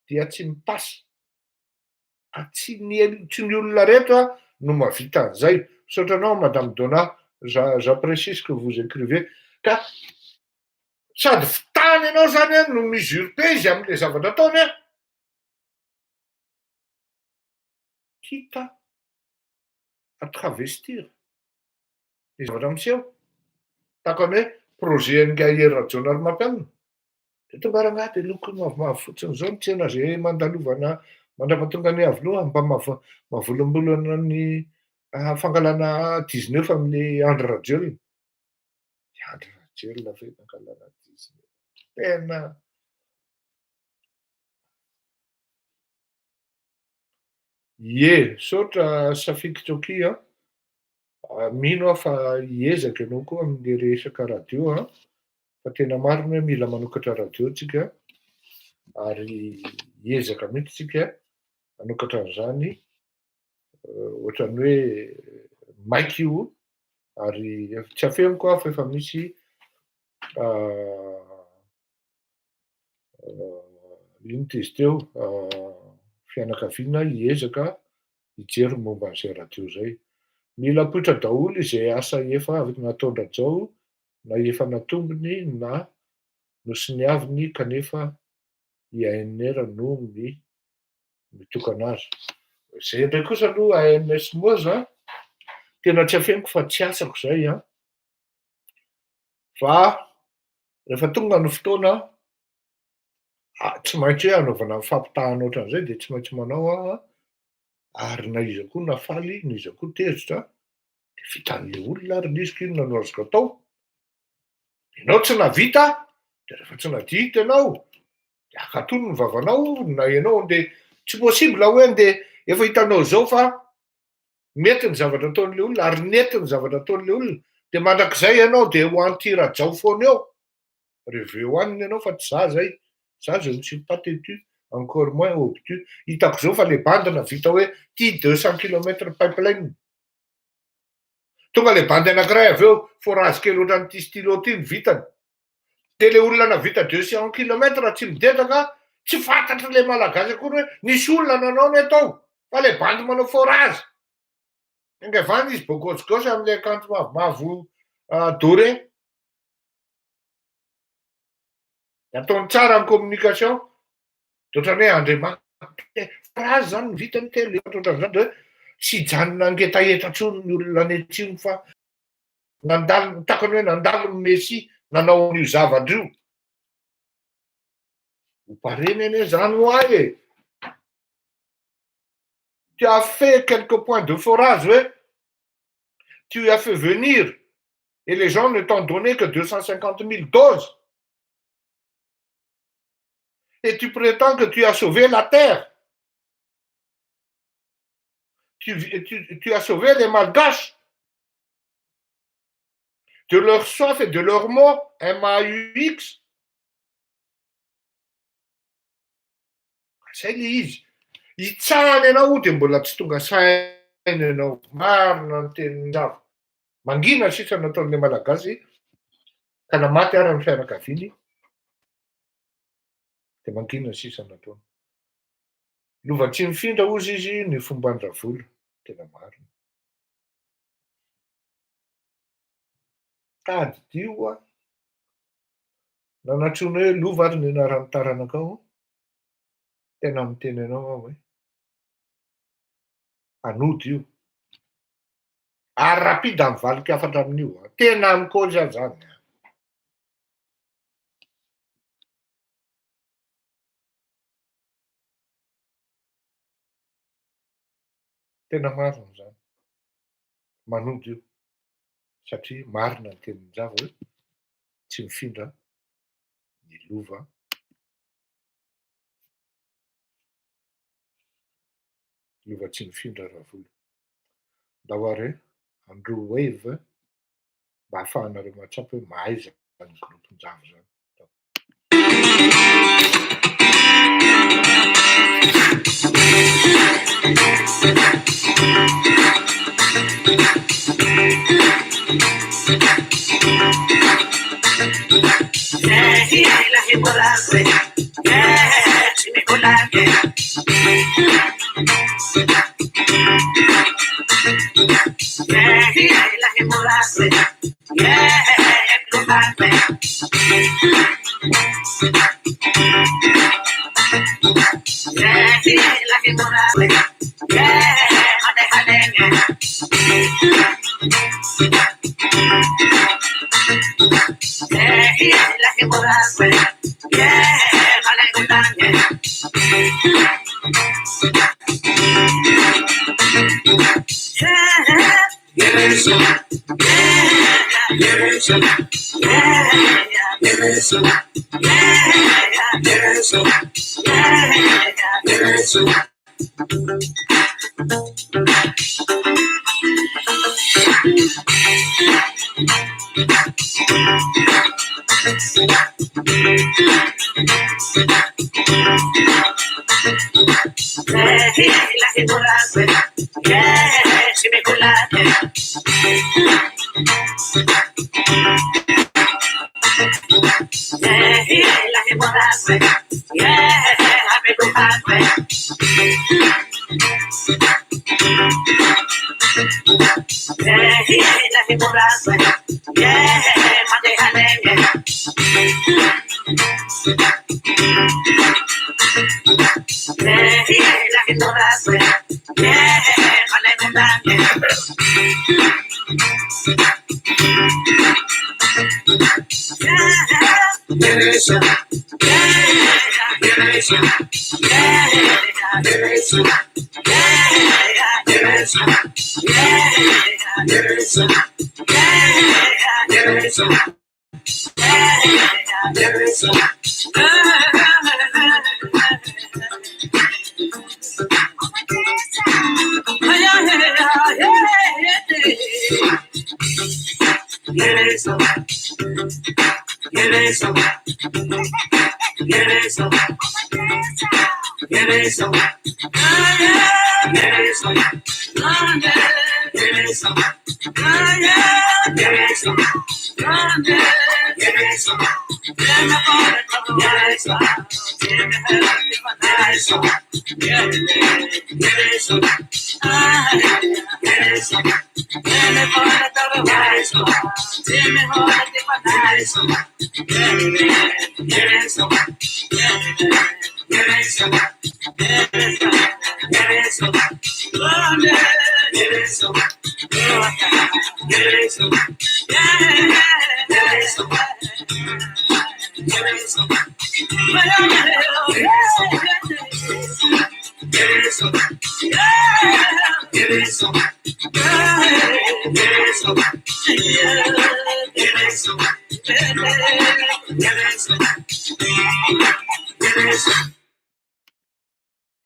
Speaker 5: dia tsy mipasy. Tsy ny olona rehetra no mahavita an'izay. Misaotra anao Madame Donna, j'apprécie ce que vous écrivez. Ka sady fitany ianao zany no misurpe izy amin'le zavatra ataony. Quitte à travestir les zavatra miseho. Tahaka ny hoe projet ny Gaillard Journal mampianina. De tonga raha de loko mavomavo fotsiny zao ny tsena zay mandalovana mandrapatonga ny avy mba mahavolombolana ny fangalana 19 amin'ny Andry Rajoelina. Andry Rajoelina ve nangalana 19? Tena ie, saotra Safiky Tsoki a. Mino aho fa hiezaka ianao koa amin'ny resaka radio a. Fa tena marina hoe mila manokatra radio tsika ary hiezaka mihitsy tsika manokatra an'izany ohatrany hoe maiky io ary tsy afeno koa fa efa misy ino tezy teo fianakaviana hiezaka hijery momba an'izay radio zay. Mila apoitra daholo izay asa efa avy nataon-drazao na efa natombony na nosiniaviny kanefa i ANR no mitokana azy. Zay indray kosa aloha ANS Moza tena tsy afeniko fa tsy asako zay a. Fa rehefa tonga ny fotoana tsy maintsy hoe anaovana fampitahana ohatran'izay de tsy maintsy manao aho ary na iza koa nafaly, na iza koa tezitra de vitan'le olona ary nisy inona no azoko atao. Ianao tsy navita De rehefa tsy nadita ianao, de akatono ny vavanao, na ianao andeha tsy possible hoe andeha efa hitanao zao fa mety ny zavatra ataon'le olona ary nety ny zavatra ataon'le olona, de mandrakizay ianao de ho an'ity rajao foana eo. Reveo haniny ianao fa tsy za zay, za je ne suis pas têtu, encore moins obtus. Hitako zao fa le bandina vita hoe ty 200 km pipeline. Tonga le bandy anankiray avy eo forage kely ohatran'ity stylo ty ny vitany. De le olona navita 200 km tsy midedaka, tsy fantatry le malagasy akory hoe nisy olona nanao ny atao, fa le bandy manao forage. Ingavana izy bogosy am'le akanjo mavomavo doré. Ataony tsara ny communication, de ohatrany hoe Andriamanitra forage zany ny vitany telo, ohatran'izany de tsy hijanona angetaeta tsony ny olona any atsimo fa nandalo, takony hoe nandalo ny Messia nanao an'io zavatra io. Ho pareny anie zany ho ay e. Tu as fait quelques points de forage, ouais. Tu as fait venir et les gens ne t'ont donné que 250 000 doses. Et tu prétends que tu as sauvé la terre. Tu as sauvé les Malgaches de leur soif et de leur mort, MAUX. Zay le izy. Hitsahany ianao de mbola tsy tonga saina ianao. Marina ny tenin-java. Mangina sisa nataon'le malagasy ka namaty ary ny fianakaviany. De mangina sisa nataony. Lova tsy mifindra ozy izy ny fomban-dravolo. Tena marina. Tady dio a. Nanatrony hoe lova ary ny anaran'ny taranakao. Tena miteny anao aho hoe anody io. Ary rapida mivalika afatra amin'io. Tena mikoza zany. Tena marina zany. Manody io. Satria marina ny tenin-java hoe tsy mifindra ny lova. Lova tsy mifindra ravolo. Da ho ary Andrew Wave mba ahafahanareo mahatsapy hoe mahaiza ny gropon-java zany.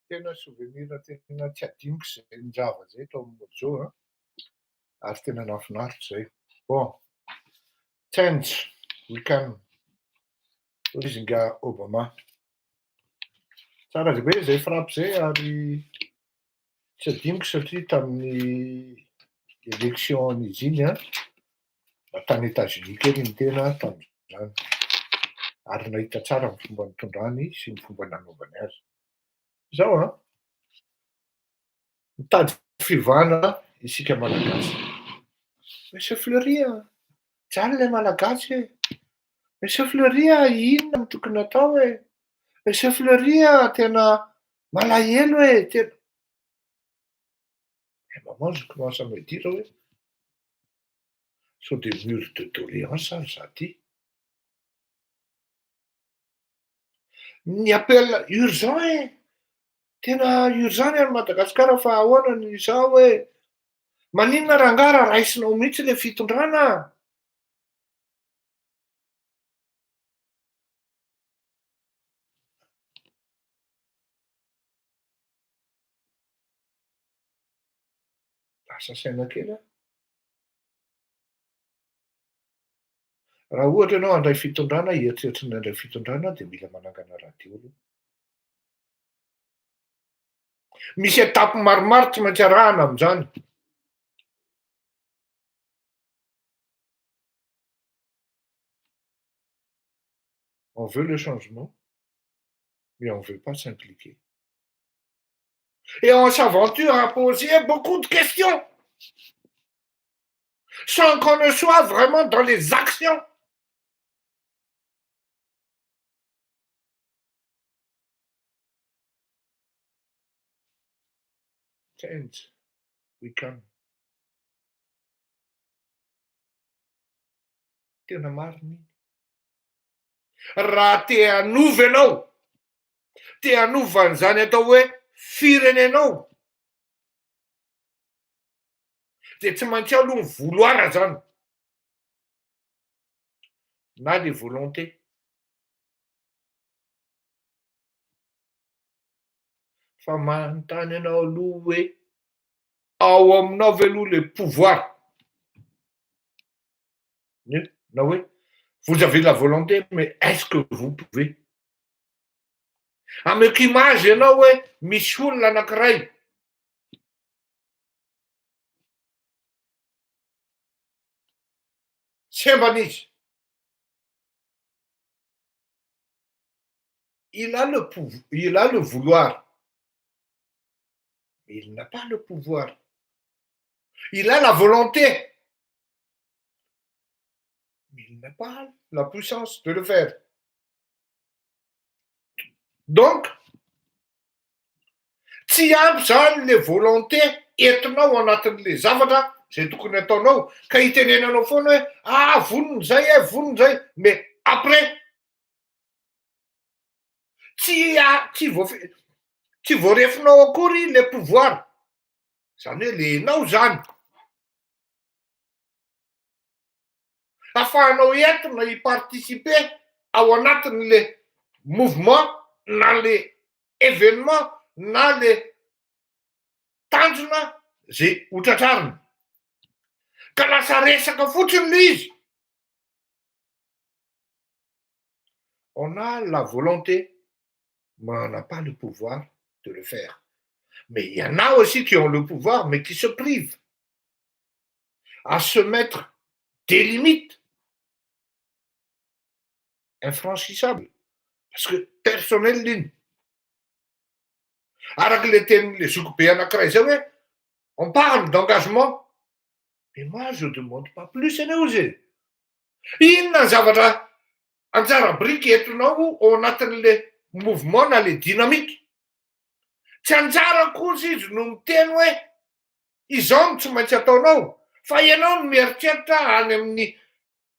Speaker 5: Tena souvenir tena tsy adiniko zay njava zay tao amin'ny Mojo ary tena nahafinaritra zay. Bon, change weekend Rizinga Obama. Tsara be zay frappe zay ary tsy adiniko satria tamin'ny élection niziny tany États-Unis kely ny tena tamin'izany ary nahita tsara ny fomba nitondrany sy ny fomba nanaovany azy. Zao mitady fivana isika malagasy. Monsieur Fleury jany le malagasy Monsieur Fleury inona no tokony atao Monsieur Fleury tena malahelo tena. Et maman, je commence à me dire sur des murs de tolérance, ça dit. Ny appel urgent tena urgent ny Madagasikara fa ahoana ny zao maninona rangara raisinao mihitsy le fitondrana. Lasa saina kely raha ohatra ianao handray fitondrana hieritreritra ny handray fitondrana dia mila manangana radio aloha. Misy étape maromaro tsy maintsy arahana amin'izany. On veut le changement, mais on ne veut pas s'impliquer. Et on s'aventure à poser beaucoup de questions, sans qu'on ne soit vraiment dans les actions. Change, we can. Tena marina. Raha te hanova ianao, te hanova an'izany atao hoe firenenao, dia tsy maintsy aloha ny voloara zany. Na les volontés. Fa manontany ianao aloha hoe ao aminao ve aloha le pouvoir. Na oui, vous avez la volonté, mais est-ce que vous pouvez? Ameko image ianao hoe misy olona anankiray semban'izy. Il a le vouloir, mais il n'a pas le pouvoir. Il a la volonté, mais il n'a pas la puissance de le faire. Donc, tsy ampy zany le volonté entinao anatin'le zavatra zay tokony ataonao ka hitenenanao foana hoe vonony zay vonony zay, mais après tsy voarefinao akory le pouvoir, zany hoe le enao zany. ahafahanao entina hiparticiper ao anatin'le mouvement na le événement na le tanjona zay hotratrarina. Ka lasa resaka fotsiny le izy. On a la volonté, mais on n'a pas le pouvoir de le faire. Mais il y en a aussi qui ont le pouvoir, mais qui se privent à se mettre des limites infranchissables. Parce que personnel ligne. Araka le tenin'le zokobe anankiray zay hoe, on parle d'engagement. Mais moi, je ne demande pas plus ianao zay. Inona ny zavatra anjara-briky entinao ao anatin'le mouvement na le dynamique. Tsy anjara kosa izy no miteny hoe izao no tsy maintsy ataonao. Fa ianao no mieritreritra any amin'ny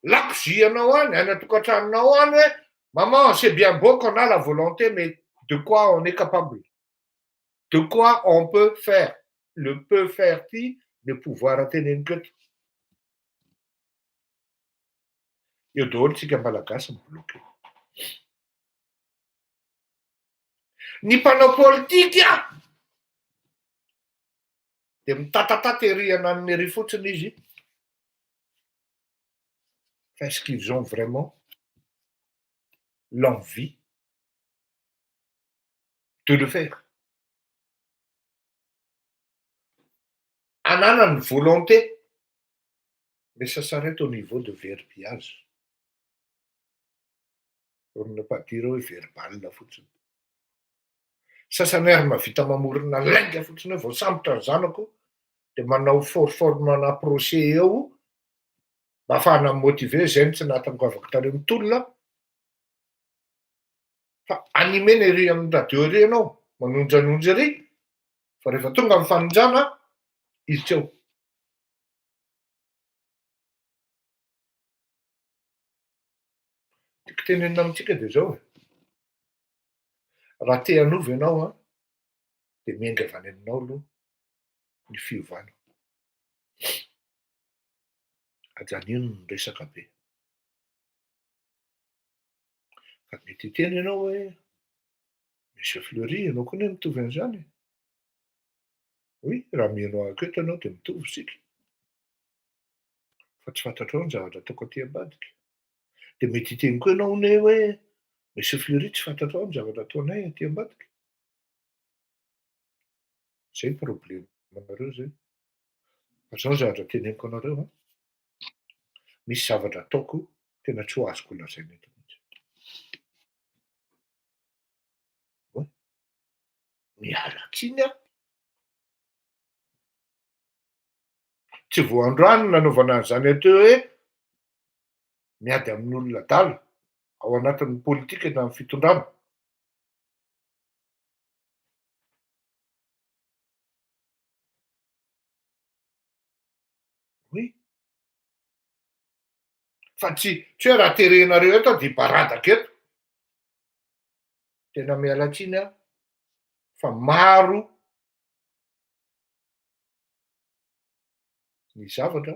Speaker 5: lakozianao any, any atokantranonao any hoe maman, c'est bien beau qu'on a la volonté, mais de quoi on est capable? De quoi on peut faire? Le peut faire-t-il, le pouvoir ateneniko eto. Io daholo tsika malagasy mibloqué. Ny mpanao politika dia mitatataty ery ananiny ery fotsiny izy. Est-ce qu'ils ont vraiment l'envie de le faire? Anana ny volonté, mais ça s'arrête au niveau de verbiage. Pour ne pas dire hoe verbal fotsiny. Sasany ary mahavita mamorona lainga fotsiny hoe voasambotra ny zanako dia manao forme-na procès eo mba ahafahana motiver zay ny tsy nahatangavako tany amin'ny tolona. Fa animena ery amin'ny radio ery ianao, manonjanonja ery, fa rehefa tonga amin'ny fanonjana, izy tsy eo. Tiako tenenina amintsika dia zao e. Raha te hanova ianao dia miainga avy any aminao aloha ny fiovana. Ajanino no resaka be. Ka mety hiteny ianao hoe Monsieur Fleury, ianao koa ne mitovy an'izany. Oui, raha mihaino ahako eto ianao dia mitovy isika. Fa tsy fantatrao ny zavatra ataoko aty ambadika. Dia mety hiteny koa ianao ne hoe Monsieur Fleury, tsy fantatrao ny zavatra ataonay aty ambadika. Zay problème anareo zay. Fa zao ny zavatra teneniko anareo. Misy zavatra ataoko tena tsy ho azoko lazaina eto mihitsy. Miala tsiny aho. Tsy voandroany nanaovana an'izany ateo hoe miady amin'olona adala ao anatin'ny politika na amin'ny fitondrana. Oui. Fa tsy hoe raha terenareo eto dia baradaka eto. Tena miala tsiny aho. Fa maro ny zavatra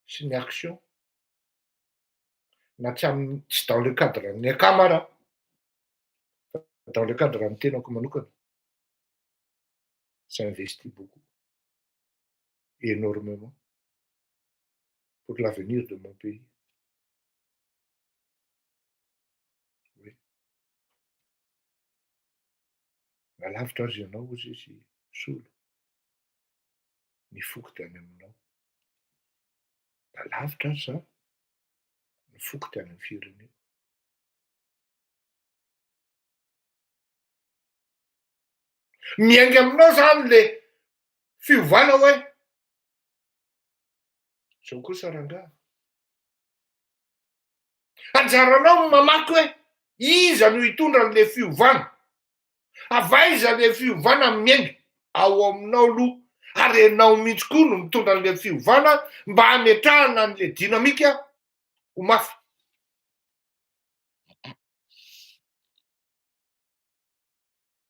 Speaker 5: sy ny action na tsy dans le cadre ny akamara, dans le cadre ny tenako manokana. Ça investit beaucoup, énormément, pour l'avenir de mon pays. Oui. Nalavitra azy ianao ozy izy solo. Nifoky tany aminao. Nalavitra azy za, nifoky tany amin'ny firenena. Miainga aminao zany le fiovana hoe zao kosa rangaha. Anjaranao mamaky hoe iza no hitondra an'le fiovana. Avaiza le fiovana miainga ao aminao aloha. Ary ianao mihitsy koa no mitondra an'le fiovana mba hametrahana an'le dinamika ho mafy.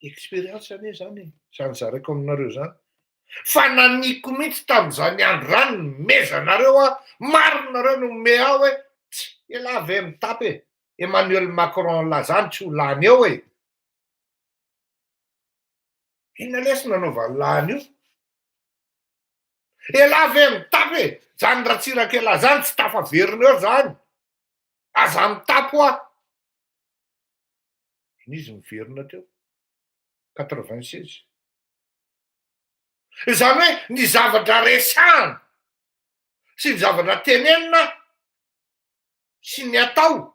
Speaker 5: Expérience anie zany, zany zaraiko aminareo zany. Fa naniko mihitsy tamin'izany andro rano nomezanareo a, marinareo no me ao hoe tsy ialave mitapy e. Emmanuel Macron lazany tsy ho lany eo e. Inona lesona nanaovany lany io? Elave mitapy e, zany ratsirakela zany tsy tafaverina eo zany. Aza mitapy ho a. Iny izy miverina teo 96. Zany hoe ny zavatra resahana sy ny zavatra tenenina sy ny atao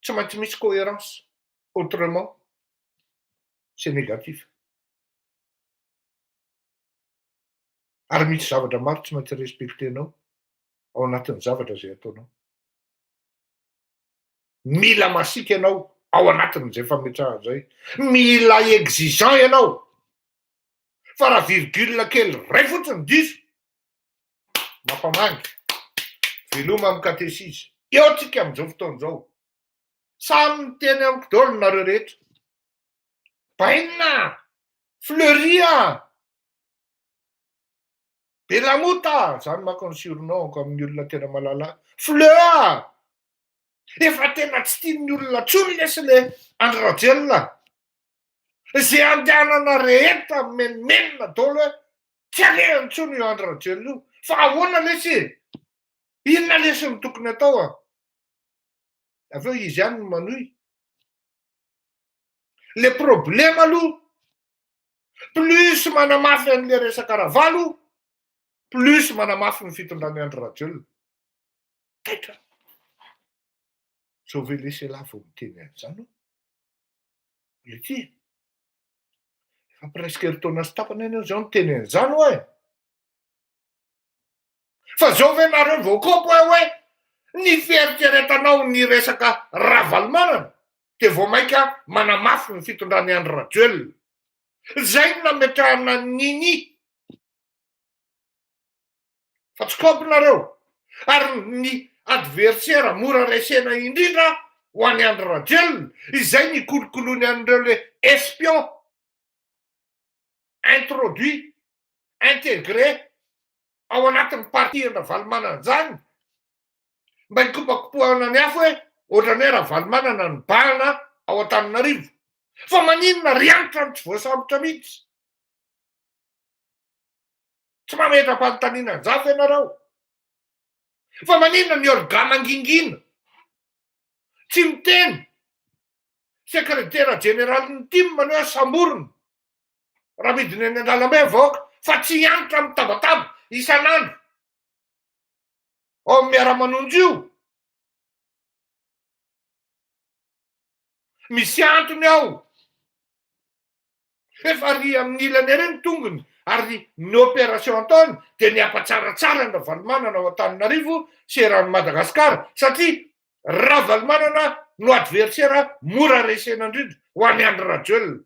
Speaker 5: tsy maintsy misy cohérence, autrement c'est négatif. Ary misy zavatra maro tsy maintsy respektenao ao anatin'ny zavatra zay ataonao. Mila masika ianao ao anatin'izay fametrahana zay. Mila exigeant ianao. Fa raha virgule kely ray fotsiny diso, mampamangy. Veloma amin'ny katesisy. Eo antsika amin'izao fotoana izao. Samy miteny amiko daholo nareo rehetra. Bainina, Fleuria, Belamota, zany manko ny surnom amin'ny olona tena malalà. Fleur! Efa tena tsy tian'ny olona tsony lesy le Andry Rajoelina. Zay andehanana rehetra menimenina daholo hoe tsy alehany tsony io Andry Rajoelina io. Fa ahoana lesy? Inona lesy ny tokony atao a? Avy eo izy ihany no manohy. Le problème aloha, plus manamafy an'le resaka Ravalo, plus manamafy ny fitondrany Andry Rajoelina. Taitra. Sauver laisser là vao miteny an'izany. Le ty. Efa presque eritaona sy tapany eny zao miteny an'izany hoe. Fa zao ve nareo vao kopy hoe ny fieritreretanao ny resaka Ravalomanana dia vao mainka manamafy ny fitondrany Andry Rajoelina. Zay no nametrahana nini. Fa tsy kopy nareo. Ary ny adversaire mora resena indrindra ho an'ny Andry Rajoelina, izay ny kolokoloany an'ireo le espion introduit, intégré ao anatin'ny parti Ravalomanana zany. Mba hikopakopohana ny hafa hoe ohatrany hoe Ravalomanana ny bahana ao Antananarivo. Fa maninona rianitra ny tsy voasambotra mihitsy. Tsy mametra-panontaniana an'izafy ianareo. Fa maninona ny olga mangingina. Tsy miteny. Sekretera generalin'ny TIM ny hoe Samborina. Raha midina eny an-dalambe vahoaka fa tsy hianitra mitabataba isan'andro. Ao amin'ny miara-manonjo io. Misy antony ao. Efa ry amin'ny ilany ery ny tongony ary ny opération ataony dia ny ampatsaratsara ny Ravalomanana ao Antananarivo sy eran'ny Madagasikara satria Ravalomanana no adversaire mora resena indrindra ho an'ny Andry Rajoelina.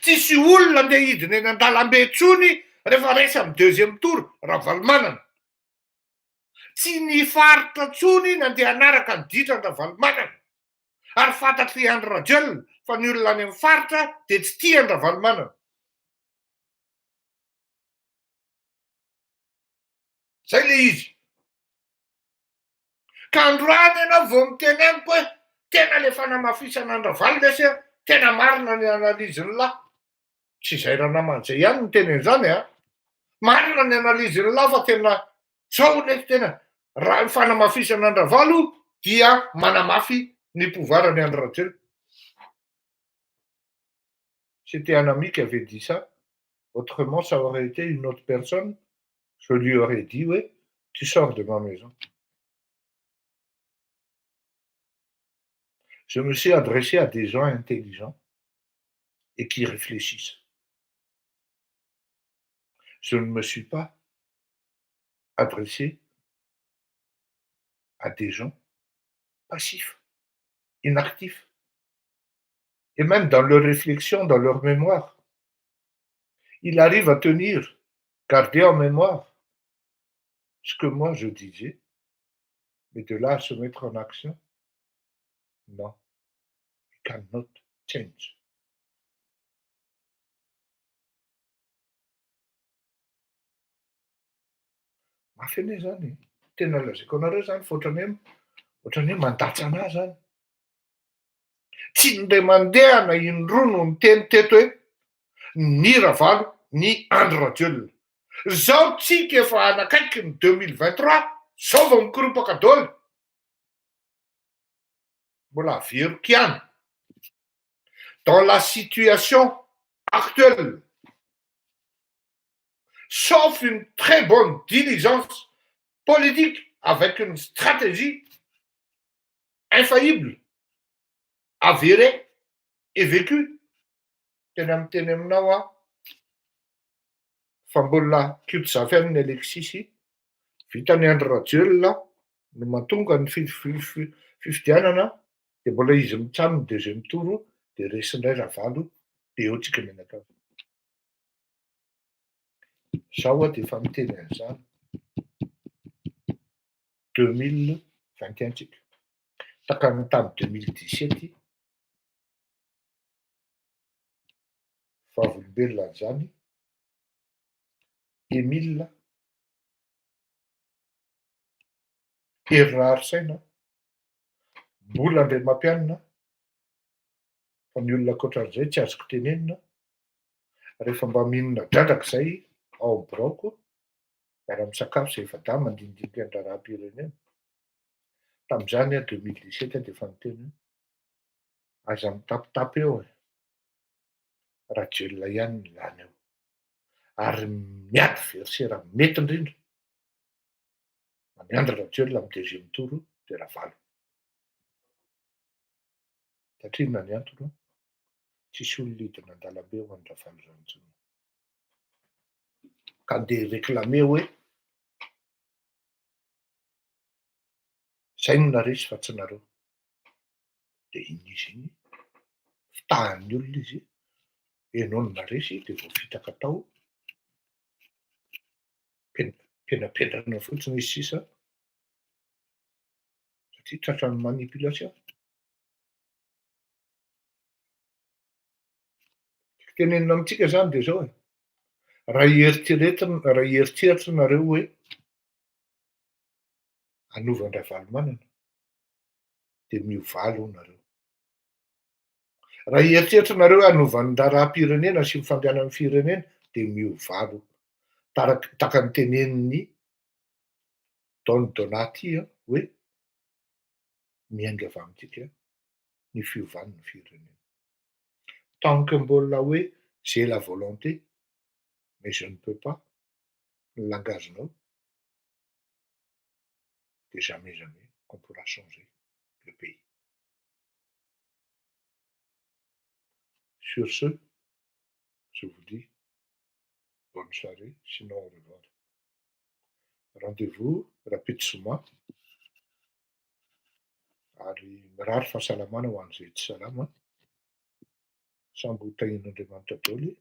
Speaker 5: Tsisy olona andeha hidina eny an-dalambe intsony rehefa resa amin'ny deuxième tour Ravalomanana. Tsy ny faritra intsony nandeha hanaraka ny ditra ny Ravalomanana. Ary fantatry Andry Rajoelina fa ny olona any amin'ny faritra dia tsy tia ny Ravalomanana. Zay le izy. Ka androany ianao vao miteny amiko hoe tena le fanamafisana ny Ravalo lesy tena marina ny analiziny lahy. Tsy izay raha naman'izay ihany no teny an'izany a. Marina ny analiziny lahy fa tena zao lesy tena raha ny fanamafisana ny Ravalo dia manamafy ny pouvoiran'ny Andry Rajoelina. C'était un ami qui avait dit ça. Autrement, ça aurait été une autre personne. Je lui aurais dit, oui, tu sors de ma maison. Je me suis adressé à des gens intelligents et qui réfléchissent. Je ne me suis pas adressé à des gens passifs, inactifs. Et même dans leur réflexion, dans leur mémoire. Il arrive à tenir, garder en mémoire ce que moi je disais, mais de là à se mettre en action, non. You cannot change. mafy anie zany. Tena lazaiko anareo zany fa ohatrany hoe mandatsa anazy zany. Tsy indray mandeha na indrono ny teny teto hoe ny Ravalo, ny Andry Rajoelina. Zao tsika efa anakaiky ny 2023, zao vao mikoropoka daholo. Mbola averiko ihany. Dans la situation actuelle, sauf une très bonne diligence politique avec une stratégie infaillible, avérée et vécue. Tena miteny aminao aho fa mbola kiodizafy amin'ny Alexis vitany Andry Rajoelina no mahatonga ny fifidianana dia mbola izy mitsano ny deuxième tour dia resindray Ravalo dia eo tsika menakavy. Zaho dia efa miteny an'izany 2021 tsika. Takany tamin'ny 2017 vavolombelona zany Emile herina Arsaina mbola indray mampianina fa ny olona ankoatran'izay tsy azoko tenenina rehefa mba mihinana dradraka izay ao amin'ny braoko miara-misakafo izay efa dama mandinidinika ny raharaham-pirenena. Tamin'izany 2017 dia efa niteny aza mitapitapy eo Rajoelina ihany ny lany eo ary miady versera mety indrindra Andry Rajoelina amin'ny deuxième tour dia Ravalo. Satria na ny antony tsisy olon-lidina an-dalambe ho an'ny Ravalo zany intsony. Ka andeha reklame hoe zay no naresy fa tsy nareo. Dia iny izy iny fitahan'ny olona izy ianao no naresy dia vao fitaka tao penapetrana fotsiny izy sisa satria tratran'ny manipulation. Tenenina amintsika zany dia zao raha hieritseritra nareo hoe hanovany Ravalo manana dia miovalo nareo. Raha hieritseritra nareo hoe hanovany raharaham-pirenena sy mifandriana amin'ny firenena dia miovalo. Taka ny tenenin'ny Don Donaty hoe miainga avy amintsika ny fiovan'ny firenena. Tant que mbola hoe j'ai la volonté mais je ne peux pas, le langage non, et jamais on pourra changer le pays. Sur ce, je vous dis bonne soirée, sinon au revoir. Rendez-vous rapitsoma ary mirary fahasalamana ho an'izay tsy salama samby hotahin'Andriamanitra daholo.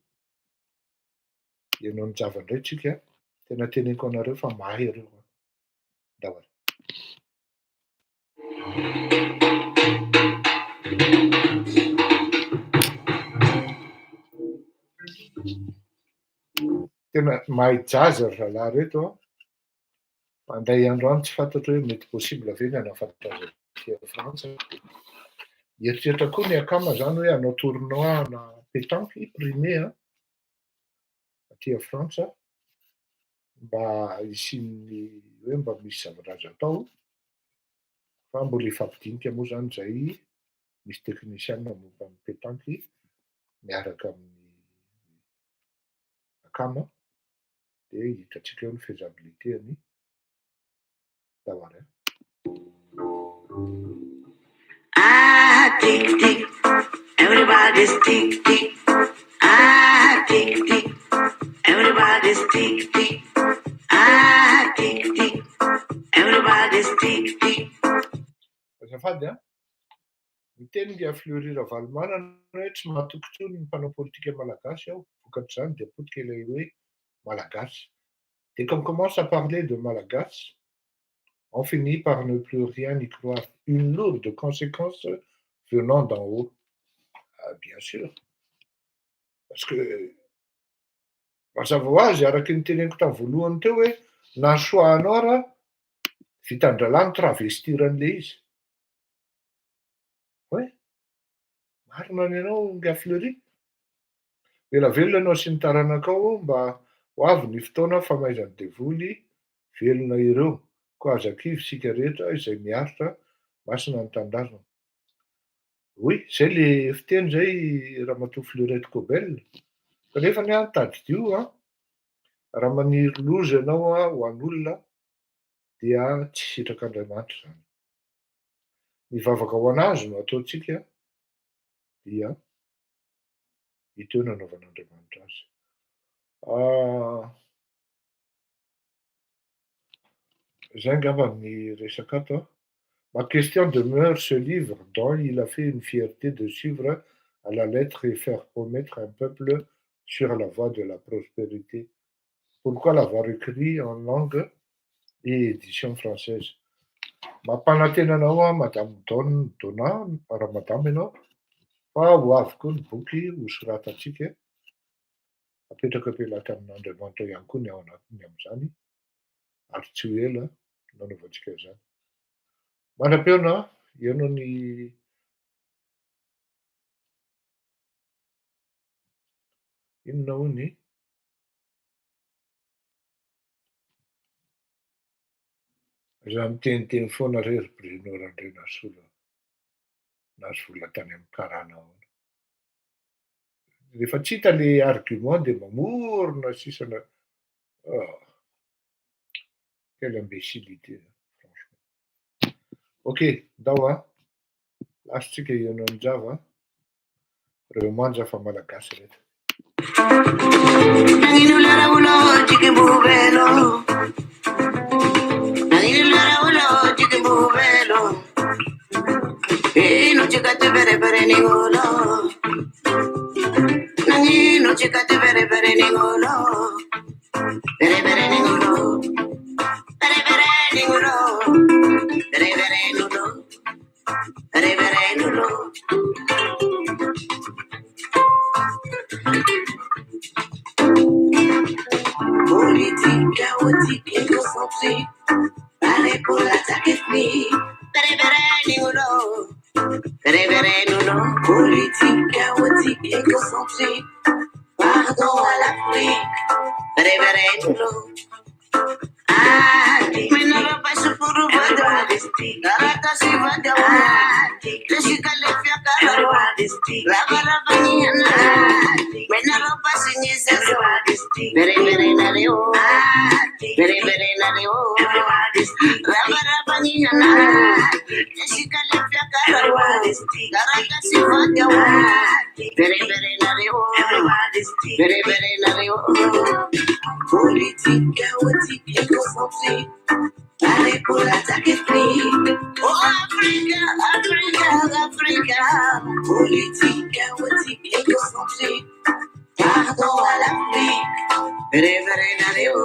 Speaker 5: Ianao ny java indray tsika tena teneniko anareo fa mahay ireo daholy. Tena mahay jaza ry rahalahy reto Andray androany tsy fantatra hoe mety possible ve ny hanafantatra aty Frantsa. Eritreritra koa ny akama zany hoe hanao tournoi na pétanque primé aty Frantsa mba hisian'ny hoe mba misy zavatra atao fa mbola ifampidinika moa zany zay misy technicien momba amin'ny pétanque miaraka amin'ny akama dia hitatsika eo ny faisabilité-ny daholy.
Speaker 7: Tick tick, everybody's tick tick. Tick tick, everybody's tick tick. Tick tick, everybody's tick tick.
Speaker 5: Azafady miteny dia Fleury Ravalomanana hoe tsy mahatoky ny mpanao politika malagasy aho, vokatr'izany dia potika ilay hoe malagasy. Dès qu'on commence à parler de malagasy, on finit par ne plus rien y croire. Une lourde conséquence venant d'en haut. Bien sûr. Parce que mazava ho azy araky ny teneniko tamin'ny voalohany teo hoe Na soahanao raha vitan-dralanitra avestiran'le izy. Hoe, marina ny anao nga Fleury. Ela velona anao sy ny taranakao mba ho avy ny fotoana famaizan'ny devoly velona ireo. Ko azakivy sika rehetra izay miaritra masina ny tandazana. Oy, zay le fiteny zay ramatoa Fleurette Cobel. Kanefa ny tady dio raha maniry loza ianao ho an'olona dia tsy sitrak'Andriamanitra zany. Mivavaka ho anazy no ataontsika dia iteo no anaovan'Andriamanitra azy. Zay angamba ny resaka ato. Ma question demeure ce livre dont il a fait une fierté de suivre à la lettre et faire promettre un peuple sur la voie de la prospérité. Pourquoi l'avoir écrit en langue et édition française? Mampanantenanao Madame Donna, raha madame ianao, fa ho avy koa ny boky ho soratantsika. Apetraka ampelaka amin'Andriamanitra ihany koa ny ao anatiny amin'izany, ary tsy ho ela nanaovantsika izany. Manam-peona, ianao ny inona hoy ny za miteniteny foana rery Bruno Randré Nasola nazo vola tany amin'ny karana ao. Rehefa tsy hita le argument dia mamorona sisana. Quelle imbécilité, franchement. Ok, ndao lasitsika ianao ny java reo manja fa malagasy rehetra.
Speaker 7: No chica te vere vere ningolo. Nani no chica te vere vere ningolo. Vere vere ningolo. Vere vere ningolo. Vere vere nulo. Vere vere nulo. Politica wotique go sopsi. Vale por la taquetni. Vere vere ningolo. Vere vere nulo. Politica wotique go sopsi. Pardon à l'Afrique. Vere vere nulo. Me no lo paso por un vado. Garata si vado. Le chica le fia caro. La barra bañana. Me no lo paso ni ese. Vere vere nareo. Vere vere nareo. La barra bañana. Le chica le fia caro. Garata si vado. Vere vere nareo. Vere vere nareo. Politica wotique go sopsi. Vale por ataque free. Oh Africa, Africa, Africa. Politica wotique go sopsi. Pardon à l'Afrique. Vere vere nareo.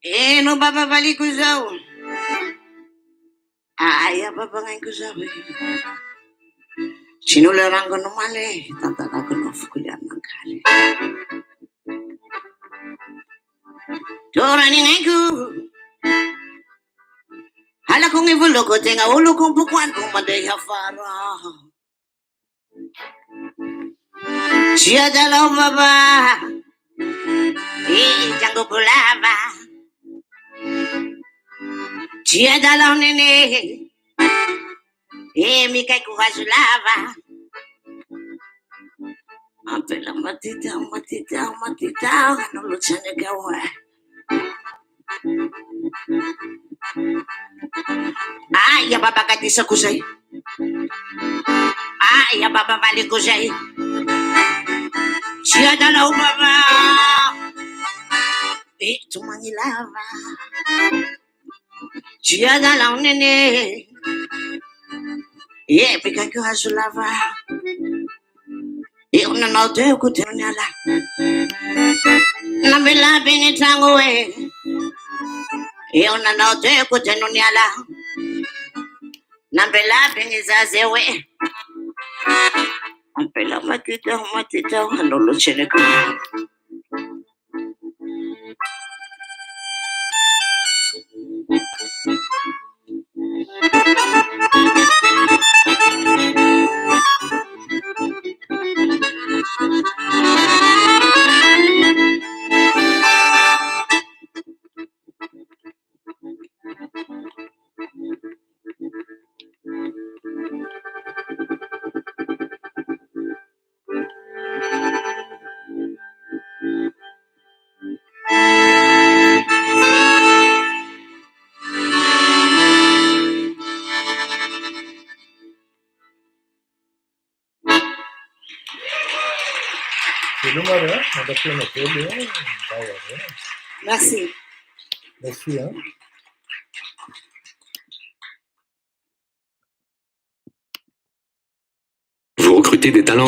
Speaker 7: No baba balik ko zao. Aya baba ngayon ko zao. Sinularan ko naman Tatala ko na fukulian ng kali. Tora ni ngayon ko. Hala kong ibulo ko, tenga ulo kong bukuan kong madeha fara. Siya dalaw baba. Jango bulaba. Siya dalaw nene. Mikay ko hasulava. Apela matitaw. Ano lutsa na gawa? Ay, baba ka di sa kusay. Ay, baba balik kusay. Siya dalaw baba. Tumangilava. Siya dalaw nene. Mikay ko hasulava. Nanote ko tinonyala. Nabilabi ni tango nanote ko tinonyala. Nabilabi ni zazewe. Nampela matitaw. Hanolo sine ko. Merci.
Speaker 5: Merci, hein.
Speaker 6: Vous recrutez des talents